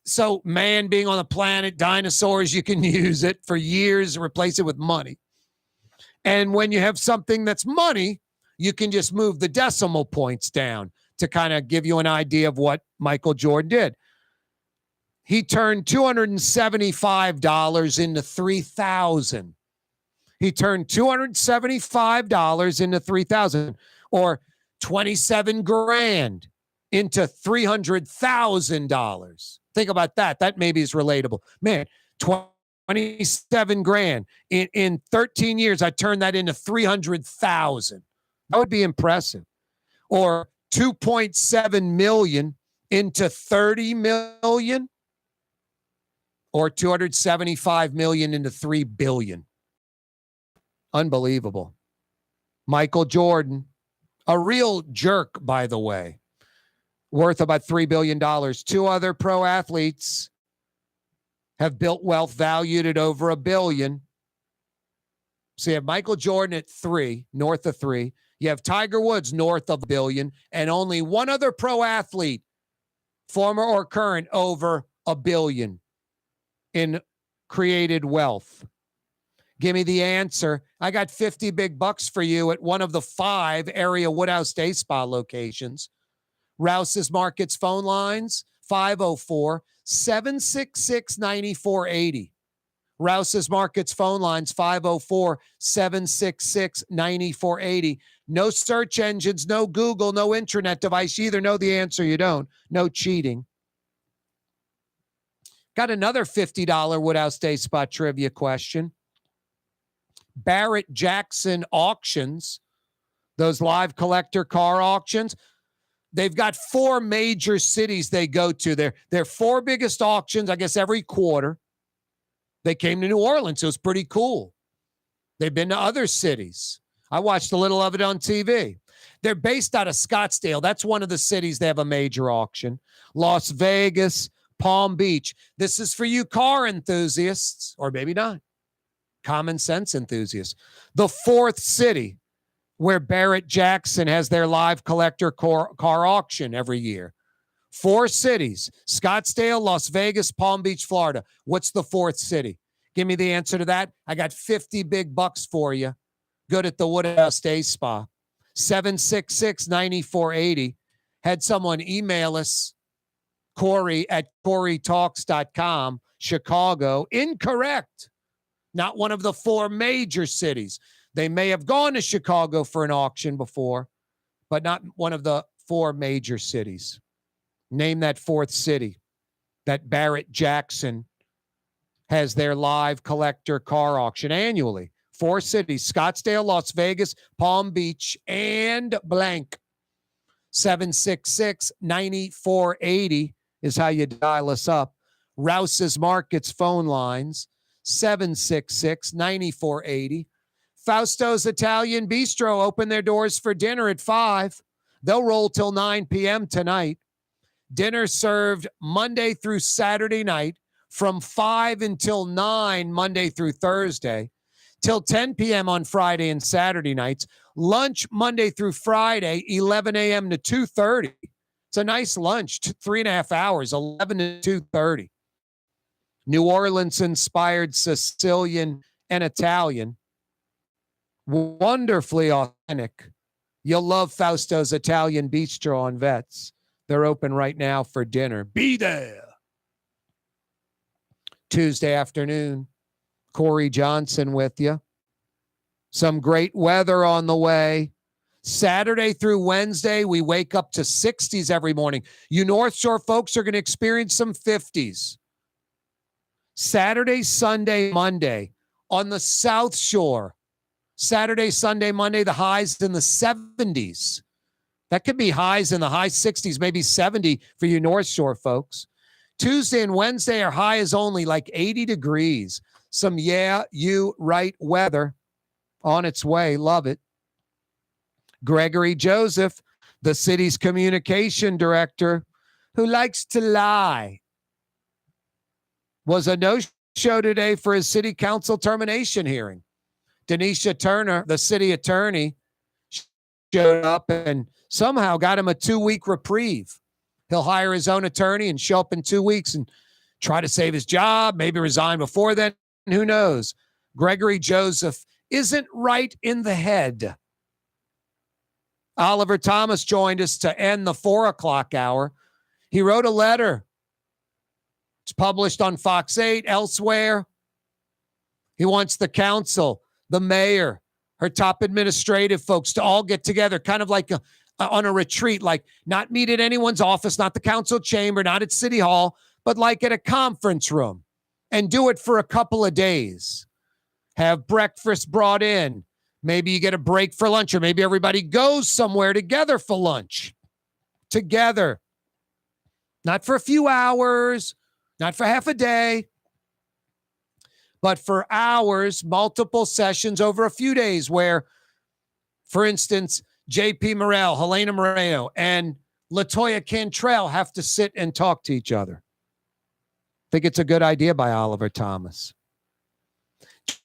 so man being on the planet, dinosaurs, you can use it for years and replace it with money. And when you have something that's money, you can just move the decimal points down to kind of give you an idea of what Michael Jordan did. He turned $275 into $3,000. He turned $275 into $3,000, or 27 grand into $300,000. Think about that. That maybe is relatable. Man, 27 grand in 13 years, I turned that into 300,000. That would be impressive. Or 2.7 million into 30 million, or 275 million into 3 billion. Unbelievable. Michael Jordan, a real jerk, by the way, worth about $3 billion. Two other pro athletes have built wealth valued at over $1 billion. So you have Michael Jordan at 3, north of 3. You have Tiger Woods north of $1 billion, and only one other pro athlete, former or current, over $1 billion in created wealth. Give me the answer. I got 50 big bucks for you at one of the 5 area Woodhouse Day Spa locations. Rouse's Markets phone lines, 504-766-9480. Rouse's Markets phone lines, 504-766-9480. No search engines, no Google, no internet device. You either know the answer or you don't. No cheating. Got another $50 Woodhouse Day Spa trivia question. Barrett Jackson Auctions, those live collector car auctions, they've got 4 major cities they go to. Their 4 biggest auctions, I guess, every quarter. They came to New Orleans. It was pretty cool. They've been to other cities. I watched a little of it on TV. They're based out of Scottsdale. That's one of the cities they have a major auction. Las Vegas, Palm Beach. This is for you car enthusiasts, or maybe not. Common sense enthusiasts. The 4th city where Barrett Jackson has their live collector car auction every year. 4 cities: Scottsdale, Las Vegas, Palm Beach, Florida. What's the 4th city? Give me the answer to that. I got 50 big bucks for you. Good at the Woodhouse Day Spa. 766-9480. Had someone email us, Corey at KareTalks.com, Chicago. Incorrect. Not one of the 4 major cities. They may have gone to Chicago for an auction before, but not one of the 4 major cities. Name that 4th city that Barrett Jackson has their live collector car auction annually. 4 cities: Scottsdale, Las Vegas, Palm Beach, and blank. 766-9480 is how you dial us up. Rouse's Markets phone lines, 766-9480. Fausto's Italian Bistro open their doors for dinner at 5. They'll roll till 9 p.m. tonight. Dinner served Monday through Saturday night from 5 until 9 Monday through Thursday, till 10 p.m. on Friday and Saturday nights. Lunch Monday through Friday, 11 a.m. to 2:30. It's a nice lunch, 3.5 hours, 11 to 2:30. New Orleans-inspired Sicilian and Italian. Wonderfully authentic. You'll love Fausto's Italian Bistro on Vets. They're open right now for dinner. Be there. Tuesday afternoon, Corey Johnson with you. Some great weather on the way. Saturday through Wednesday, we wake up to 60s every morning. You North Shore folks are going to experience some 50s. Saturday, Sunday, Monday on the South Shore. Saturday, Sunday, Monday, the highs in the 70s. That could be highs in the high 60s, maybe 70 for you North Shore folks. Tuesday and Wednesday are high as only like 80 degrees. Some you right weather on its way. Love it. Gregory Joseph, the city's communication director, who likes to lie, was a no-show today for his city council termination hearing. Denisha Turner, the city attorney, showed up and somehow got him a 2-week reprieve. He'll hire his own attorney and show up in 2 weeks and try to save his job, maybe resign before then. Who knows? Gregory Joseph isn't right in the head. Oliver Thomas joined us to end the 4 o'clock hour. He wrote a letter. It's published on Fox 8, elsewhere. He wants the council, the mayor, her top administrative folks to all get together, kind of like on a retreat, like not meet at anyone's office, not the council chamber, not at City Hall, but like at a conference room, and do it for a couple of days. Have breakfast brought in. Maybe you get a break for lunch, or maybe everybody goes somewhere together for lunch. Together. Not for a few hours, not for half a day, but for hours, multiple sessions over a few days where, for instance, J.P. Morrell, Helena Moreno, and LaToya Cantrell have to sit and talk to each other. I think it's a good idea by Oliver Thomas.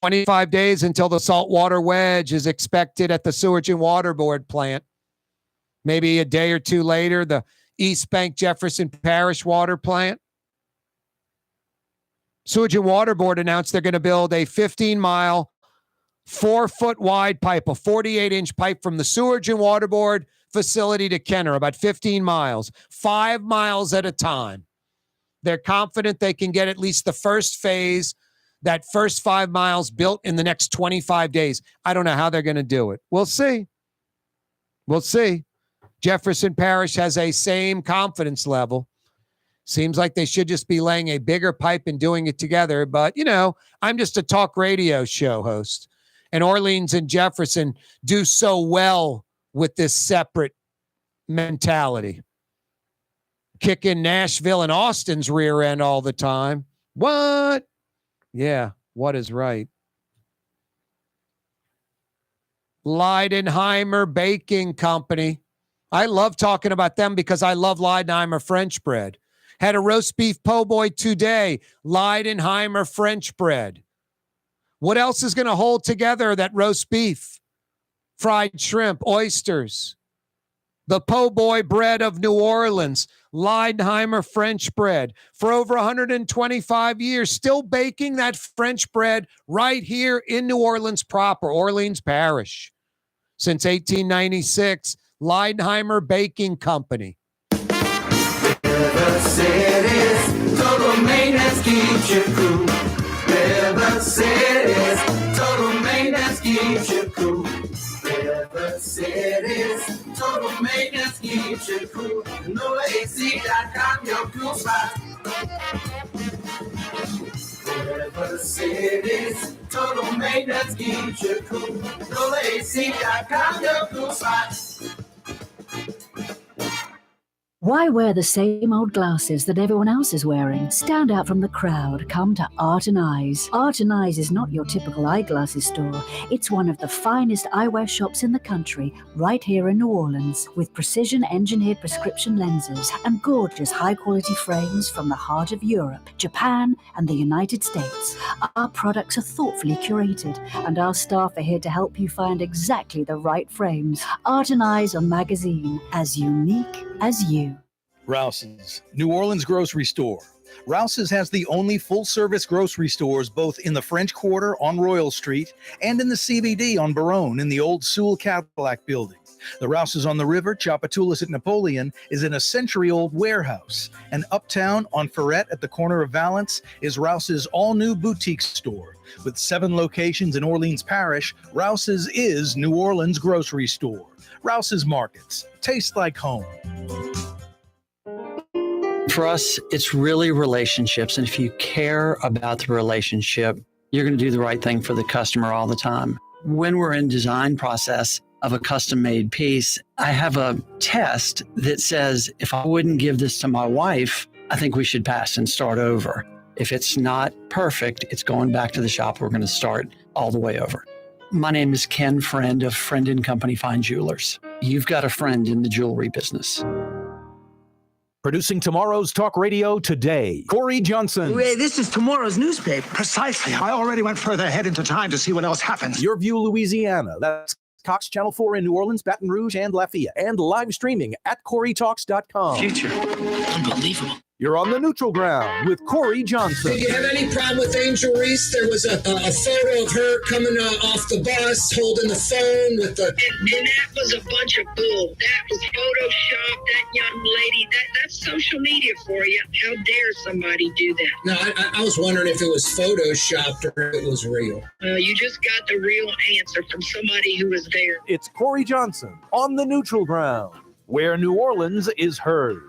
25 days until the Saltwater wedge is expected at the Sewage and Water Board plant. Maybe a day or two later, the East Bank Jefferson Parish water plant. Sewage and Water Board announced they're going to build a 15-mile, 4-foot wide pipe, a 48-inch pipe from the Sewage and Water Board facility to Kenner, about 15 miles, 5 miles at a time. They're confident they can get at least the first phase, that first 5 miles, built in the next 25 days. I don't know how they're going to do it. We'll see. We'll see. Jefferson Parish has a same confidence level. Seems like they should just be laying a bigger pipe and doing it together. But, you know, I'm just a talk radio show host. And Orleans and Jefferson do so well with this separate mentality. Kicking Nashville and Austin's rear end all the time. What? Yeah, what is right? Leidenheimer Baking Company. I love talking about them because I love Leidenheimer French bread. Had a roast beef po' boy today. Leidenheimer French bread. What else is going to hold together that roast beef? Fried shrimp, oysters. The po' boy bread of New Orleans. Leidenheimer French bread. For over 125 years, still baking that French bread right here in New Orleans proper, Orleans Parish. Since 1896, Leidenheimer Baking Company. River City's total maintenance keeps you cool. River City's total maintenance keeps you cool. River City's total maintenance keeps you cool. NoAC.com, your cool spot. River City's total maintenance keeps you cool. NoAC.com, your cool spot. Why wear the same old glasses that everyone else is wearing? Stand out from the crowd. Come to Art and Eyes. Art and Eyes is not your typical eyeglasses store. It's one of the finest eyewear shops in the country, right here in New Orleans, with precision-engineered prescription lenses and gorgeous high-quality frames from the heart of Europe, Japan, and the United States. Our products are thoughtfully curated, and our staff are here to help you find exactly the right frames. Art and Eyes are magazine, as unique as you. Rouse's, New Orleans grocery store. Rouse's has the only full-service grocery stores both in the French Quarter on Royal Street and in the CBD on Baronne in the old Sewell Cadillac building. The Rouse's on the river, Tchoupitoulas at Napoleon, is in a century-old warehouse. And uptown on Ferret at the corner of Valence is Rouse's all-new boutique store. With 7 locations in Orleans Parish, Rouse's is New Orleans grocery store. Rouse's Markets. Taste like home. For us, it's really relationships. And if you care about the relationship, you're going to do the right thing for the customer all the time. When we're in design process of a custom-made piece, I have a test that says, if I wouldn't give this to my wife, I think we should pass and start over. If it's not perfect, it's going back to the shop. We're going to start all the way over. My name is Ken Friend of Friend & Company Fine Jewelers. You've got a friend in the jewelry business. Producing tomorrow's talk radio today, Corey Johnson. This is tomorrow's newspaper. Precisely. I already went further ahead into time to see what else happens. Your View, Louisiana. That's Cox Channel 4 in New Orleans, Baton Rouge, and Lafayette. And live streaming at KareTalks.com. Future. Unbelievable. You're on the neutral ground with Corey Johnson. Did you have any problem with Angel Reese? There was a photo of her coming off the bus, holding the phone with the... And that was a bunch of bull. That was Photoshop, that young lady. That's social media for you. How dare somebody do that? No, I was wondering if it was Photoshopped or if it was real. You just got the real answer from somebody who was there. It's Corey Johnson on the neutral ground, where New Orleans is heard.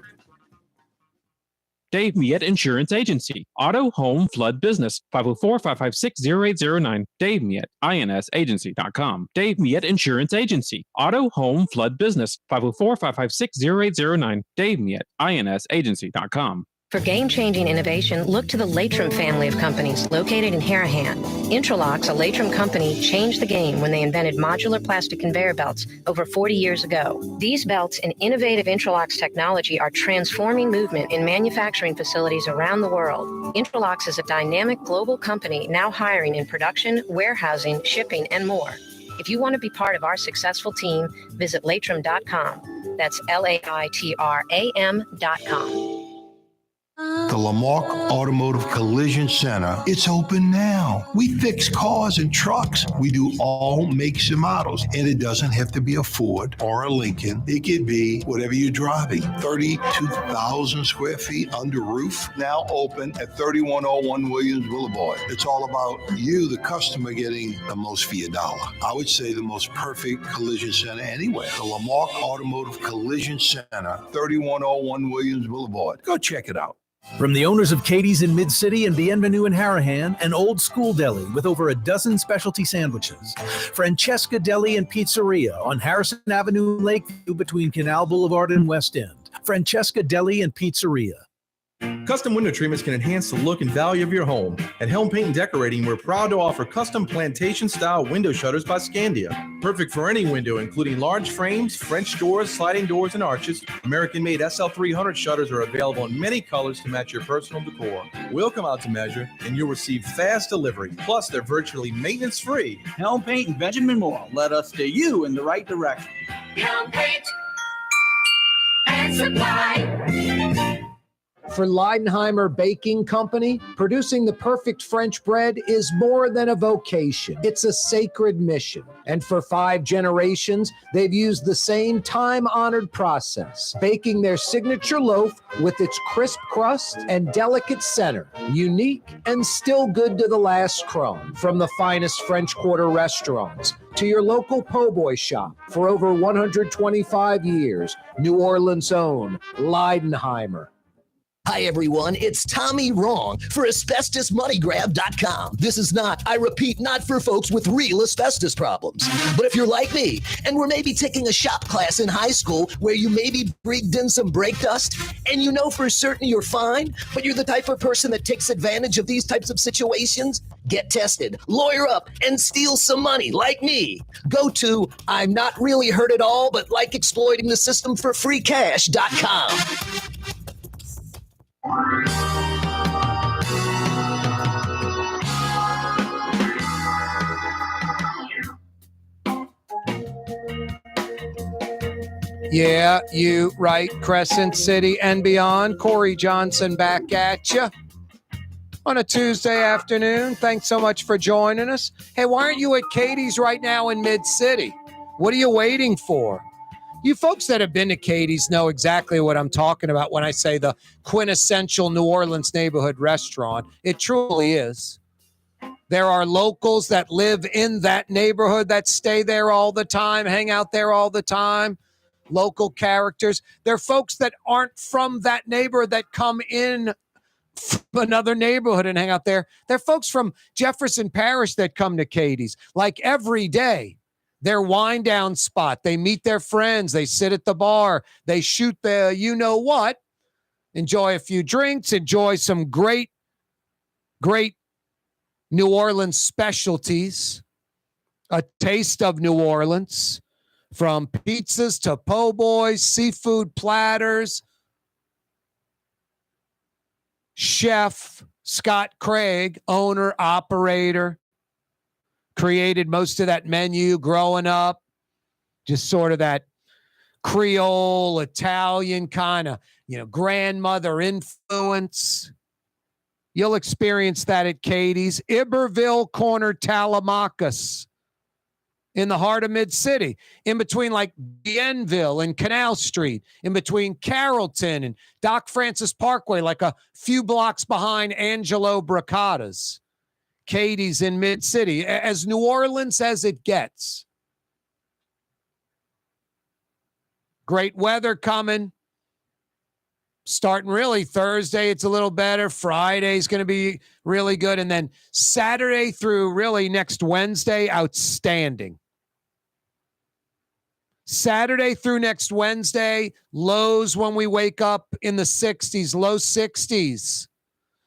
Dave Miette Insurance Agency. Auto, home, flood, business. 504-556-0809. Dave Miette, INSagency.com. Dave Miette Insurance Agency. Auto, home, flood, business. 504-556-0809. Dave Miette, INSagency.com. For game-changing innovation, look to the Latrim family of companies located in Harahan. Intralocks, a Latrim company, changed the game when they invented modular plastic conveyor belts over 40 years ago. These belts and innovative Intralocks technology are transforming movement in manufacturing facilities around the world. Intralocks is a dynamic global company now hiring in production, warehousing, shipping, and more. If you want to be part of our successful team, visit Latrim.com. That's LAITRAM.com. The Lamarck Automotive Collision Center, it's open now. We fix cars and trucks. We do all makes and models. And it doesn't have to be a Ford or a Lincoln. It could be whatever you're driving. 32,000 square feet under roof, now open at 3101 Williams Boulevard. It's all about you, the customer, getting the most for your dollar. I would say the most perfect collision center anywhere. The Lamarck Automotive Collision Center, 3101 Williams Boulevard. Go check it out. From the owners of Katie's in Mid-City and Bienvenue in Harahan, an old school deli with over a dozen specialty sandwiches. Francesca Deli and Pizzeria on Harrison Avenue in Lakeview between Canal Boulevard and West End. Francesca Deli and Pizzeria. Custom window treatments can enhance the look and value of your home. At Helm Paint and Decorating, we're proud to offer custom plantation-style window shutters by Scandia. Perfect for any window, including large frames, French doors, sliding doors, and arches. American-made SL300 shutters are available in many colors to match your personal decor. We'll come out to measure, and you'll receive fast delivery. Plus, they're virtually maintenance-free. Helm Paint and Benjamin Moore led us steer you in the right direction. Helm Paint and Supply. For Leidenheimer Baking Company, producing the perfect French bread is more than a vocation. It's a sacred mission. And for 5 generations, they've used the same time-honored process, baking their signature loaf with its crisp crust and delicate center, unique and still good to the last crumb. From the finest French Quarter restaurants to your local po' boy shop, for over 125 years, New Orleans' own Leidenheimer. Hi, everyone. It's Tommy Wrong for AsbestosMoneyGrab.com. This is not, I repeat, not for folks with real asbestos problems. But if you're like me, and we're maybe taking a shop class in high school where you maybe breathed in some brake dust, and you know for certain you're fine, but you're the type of person that takes advantage of these types of situations, get tested, lawyer up, and steal some money like me. Go to I'm not really hurt at all, but like exploiting the system for free cash.com. Yeah, you right, Crescent City and beyond. Corey Johnson back at you on a Tuesday afternoon. Thanks so much for joining us. Hey, why aren't you at Katie's right now in Mid-City? What are you waiting for? You folks that have been to Katie's know exactly what I'm talking about when I say the quintessential New Orleans neighborhood restaurant. It truly is. There are locals that live in that neighborhood that stay there all the time, hang out there all the time. Local characters. There are folks that aren't from that neighborhood that come in from another neighborhood and hang out there. There are folks from Jefferson Parish that come to Katie's like every day. Their wind down spot. They meet their friends. They sit at the bar. They shoot the you-know-what. Enjoy a few drinks. Enjoy some great New Orleans specialties. A taste of New Orleans. From pizzas to po' boys, seafood platters. Chef Scott Craig, owner, operator, created most of that menu growing up. Just sort of that Creole, Italian kind of, grandmother influence. You'll experience that at Katie's. Iberville Corner, Telemachus, in the heart of Mid-City, in between like Bienville and Canal Street, in between Carrollton and Doc Francis Parkway, like a few blocks behind Angelo Bracata's. Katie's in Mid-City, as New Orleans as it gets. Great weather coming. Starting really Thursday, it's a little better. Friday's going to be really good. And then Saturday through really next Wednesday, outstanding. Saturday through next Wednesday, lows when we wake up in the 60s, low 60s.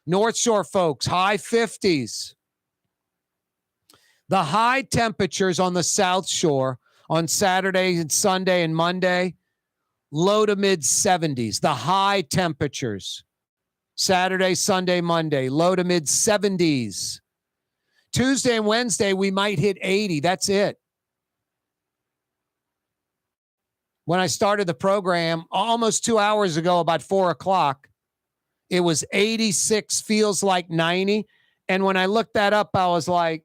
North Shore folks, high 50s. The high temperatures on the South Shore on Saturday and Sunday and Monday, low to mid 70s. The high temperatures. Saturday, Sunday, Monday, low to mid 70s. Tuesday and Wednesday, we might hit 80. That's it. When I started the program almost 2 hours ago, about 4 o'clock, it was 86, feels like 90. And when I looked that up, I was like,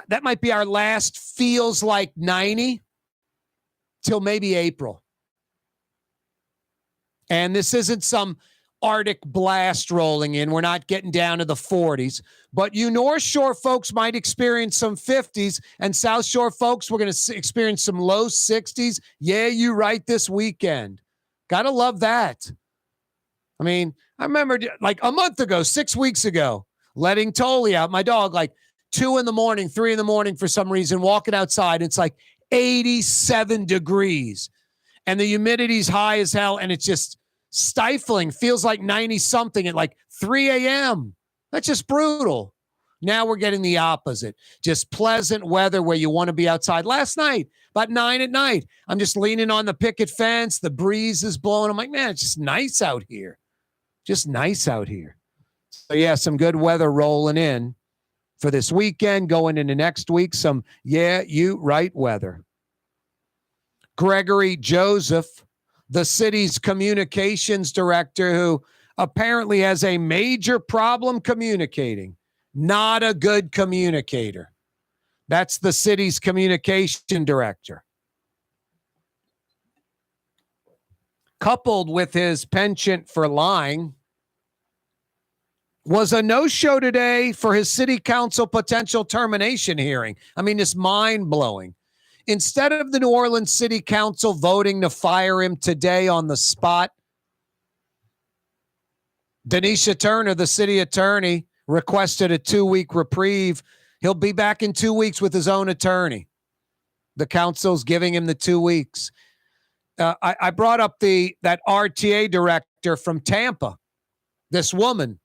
that might be our last feels like 90 till maybe April. And this isn't some Arctic blast rolling in. We're not getting down to the 40s. But you North Shore folks might experience some 50s, and South Shore folks, we're going to experience some low 60s. Yeah, you're right, this weekend. Got to love that. I mean, I remember like a month ago, 6 weeks ago, letting Tolly out, my dog, like 2 in the morning, 3 in the morning for some reason, walking outside. It's like 87 degrees and the humidity's high as hell. And it's just stifling. Feels like 90 something at like 3 a.m. That's just brutal. Now we're getting the opposite. Just pleasant weather where you want to be outside. Last night, about 9 at night, I'm just leaning on the picket fence. The breeze is blowing. I'm like, man, it's just nice out here. Just nice out here. So yeah, some good weather rolling in for this weekend, going into next week. Some, yeah, you right weather. Gregory Joseph, the city's communications director, who apparently has a major problem communicating. Not a good communicator. That's the city's communication director. Coupled with his penchant for lying, was a no-show today for his city council potential termination hearing. I mean, it's mind-blowing. Instead of the New Orleans City Council voting to fire him today on the spot, Denisha Turner, the city attorney, requested a 2-week reprieve. He'll be back in 2 weeks with his own attorney. The council's giving him the 2 weeks. I brought up that RTA director from Tampa, this woman,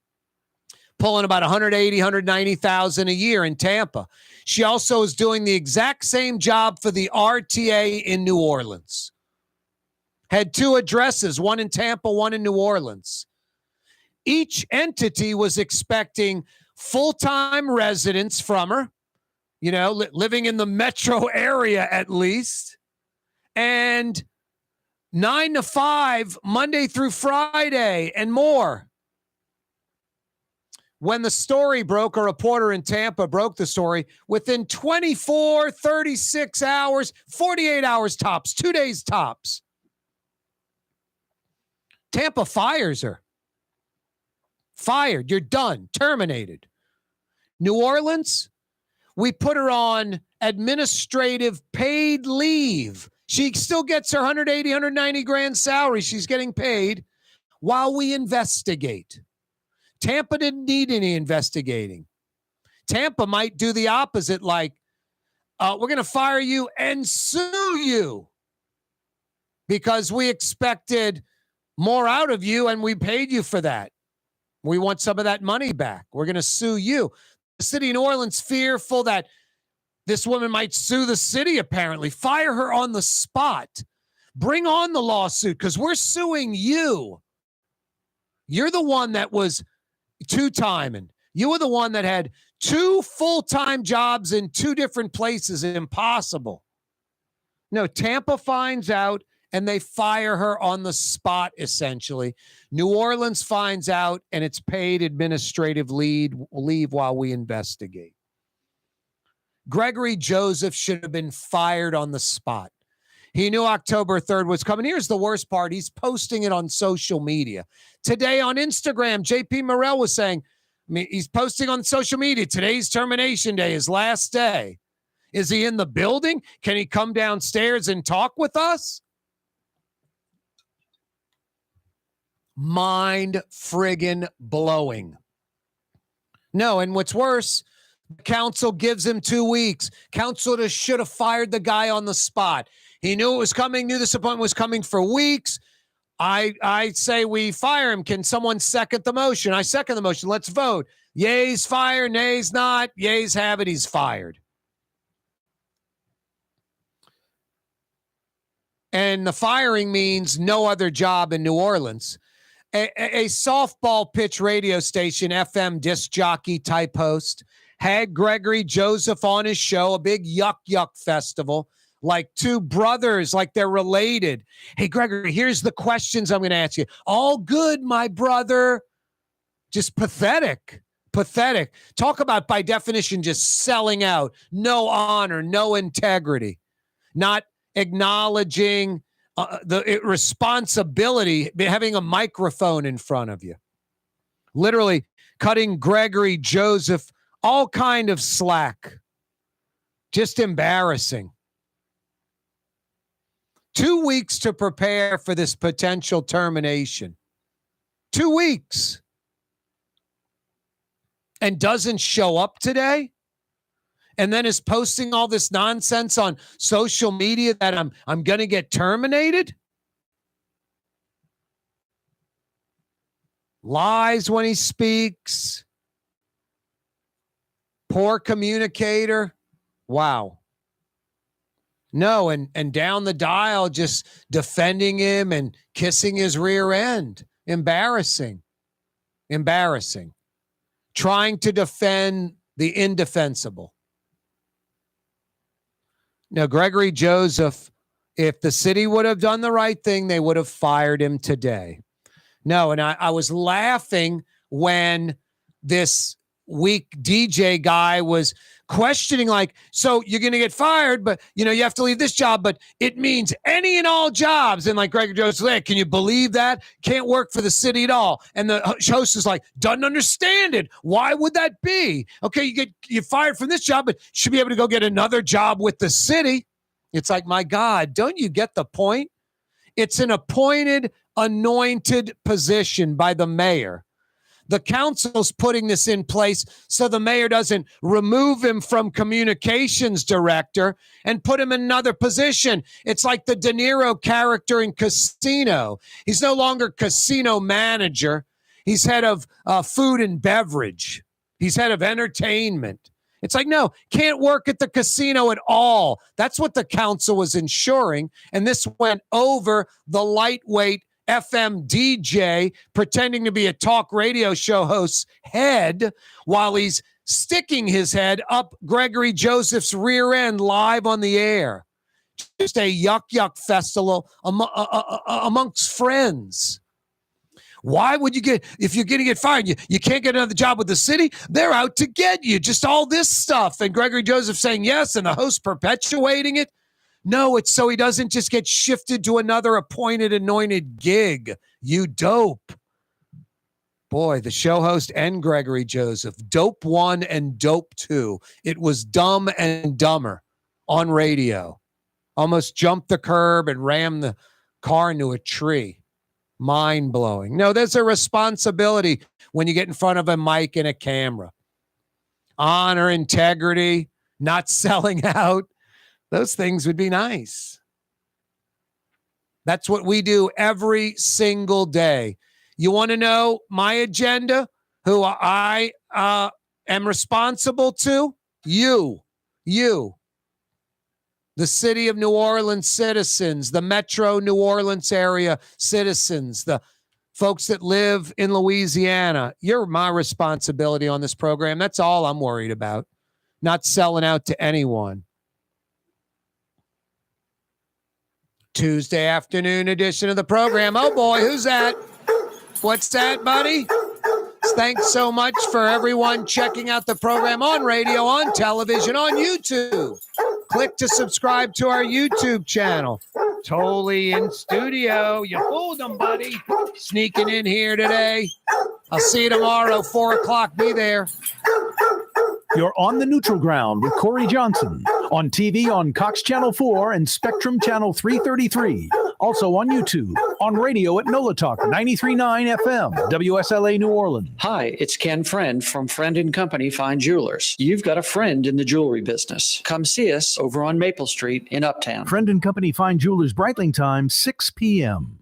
pulling about $180,000, $190,000 a year in Tampa. She also is doing the exact same job for the RTA in New Orleans. Had 2 addresses, one in Tampa, one in New Orleans. Each entity was expecting full-time residents from her, living in the metro area at least, and 9 to 5, Monday through Friday, and more. When the story broke, a reporter in Tampa broke the story, within 24, 36 hours, 48 hours tops, 2 days tops, Tampa fires her. Fired. You're done. Terminated. New Orleans, we put her on administrative paid leave. She still gets her 180, 190 grand salary. She's getting paid while we investigate. Tampa didn't need any investigating. Tampa might do the opposite, like, we're going to fire you and sue you because we expected more out of you and we paid you for that. We want some of that money back. We're going to sue you. The city of New Orleans fearful that this woman might sue the city, apparently. Fire her on the spot. Bring on the lawsuit because we're suing you. You're the one that was two-timing, You were the one that had 2 full-time jobs in 2 different places. Impossible. No, Tampa finds out and they fire her on the spot, essentially. New Orleans finds out and it's paid administrative leave while we investigate. Gregory Joseph should have been fired on the spot. He knew October 3rd was coming. Here's the worst part. He's posting it on social media. Today on Instagram, JP Morrell was saying, he's posting on social media, today's termination day, his last day. Is he in the building? Can he come downstairs and talk with us? Mind friggin' blowing. No, and what's worse, council gives him 2 weeks. Council just should have fired the guy on the spot. He knew it was coming, knew this appointment was coming for weeks. I say we fire him. Can someone second the motion? I second the motion. Let's vote. Yay's fire, nay's not. Yay's have it, he's fired. And the firing means no other job in New Orleans. A softball pitch radio station, FM disc jockey type host, had Gregory Joseph on his show, a big yuck festival, like 2 brothers, like they're related. Hey, Gregory, here's the questions I'm going to ask you. All good, my brother. Just pathetic. Talk about, by definition, just selling out. No honor, no integrity. Not acknowledging the responsibility, having a microphone in front of you. Literally cutting Gregory Joseph all kind of slack. Just embarrassing. 2 weeks to prepare for this potential termination. 2 weeks. And doesn't show up today? And then is posting all this nonsense on social media that I'm going to get terminated? Lies when he speaks. Poor communicator. Wow. No, and down the dial, just defending him and kissing his rear end. Embarrassing. Trying to defend the indefensible. Now, Gregory Joseph, if the city would have done the right thing, they would have fired him today. No, and I was laughing when this weak DJ guy was questioning, like, so you're going to get fired, but, you have to leave this job, but it means any and all jobs. And like Gregory Joseph, hey, can you believe that? Can't work for the city at all. And the host is like, doesn't understand it. Why would that be? Okay, you're fired from this job, but should be able to go get another job with the city. It's like, my God, don't you get the point? It's an appointed, anointed position by the mayor. The council's putting this in place so the mayor doesn't remove him from communications director and put him in another position. It's like the De Niro character in Casino. He's no longer casino manager. He's head of food and beverage. He's head of entertainment. It's like, no, can't work at the casino at all. That's what the council was ensuring. And this went over the lightweight FM DJ pretending to be a talk radio show host's head while he's sticking his head up Gregory Joseph's rear end live on the air. Just a yuck festival amongst friends. Why would you if you're going to get fired, you can't get another job with the city? They're out to get you. Just all this stuff. And Gregory Joseph saying yes, and the host perpetuating it. No, it's so he doesn't just get shifted to another appointed, anointed gig. You dope. Boy, the show host and Gregory Joseph, dope 1 and dope 2. It was Dumb and Dumber on radio. Almost jumped the curb and rammed the car into a tree. Mind-blowing. No, there's a responsibility when you get in front of a mic and a camera. Honor, integrity, not selling out. Those things would be nice. That's what we do every single day. You want to know my agenda? Who I am responsible to? You. The city of New Orleans citizens, the metro New Orleans area citizens, the Folks that live in Louisiana, you're my responsibility on this program. That's all I'm worried about. Not selling out to anyone. Tuesday afternoon edition of the program. Oh boy, who's that? What's that, buddy? Thanks so much for everyone checking out the program on radio, on television, on YouTube. Click to subscribe to our YouTube channel. Totally in studio. You fooled them, buddy. Sneaking in here today. I'll see you tomorrow, 4 o'clock. Be there. You're on the neutral ground with Corey Johnson. On TV on Cox Channel 4 and Spectrum Channel 333. Also on YouTube. On radio at NOLA Talk 93.9 FM, WSLA New Orleans. Hi, it's Ken Friend from Friend & Company Fine Jewelers. You've got a friend in the jewelry business. Come see us over on Maple Street in Uptown. Friend & Company Fine Jewelers, Breitling time, 6 p.m.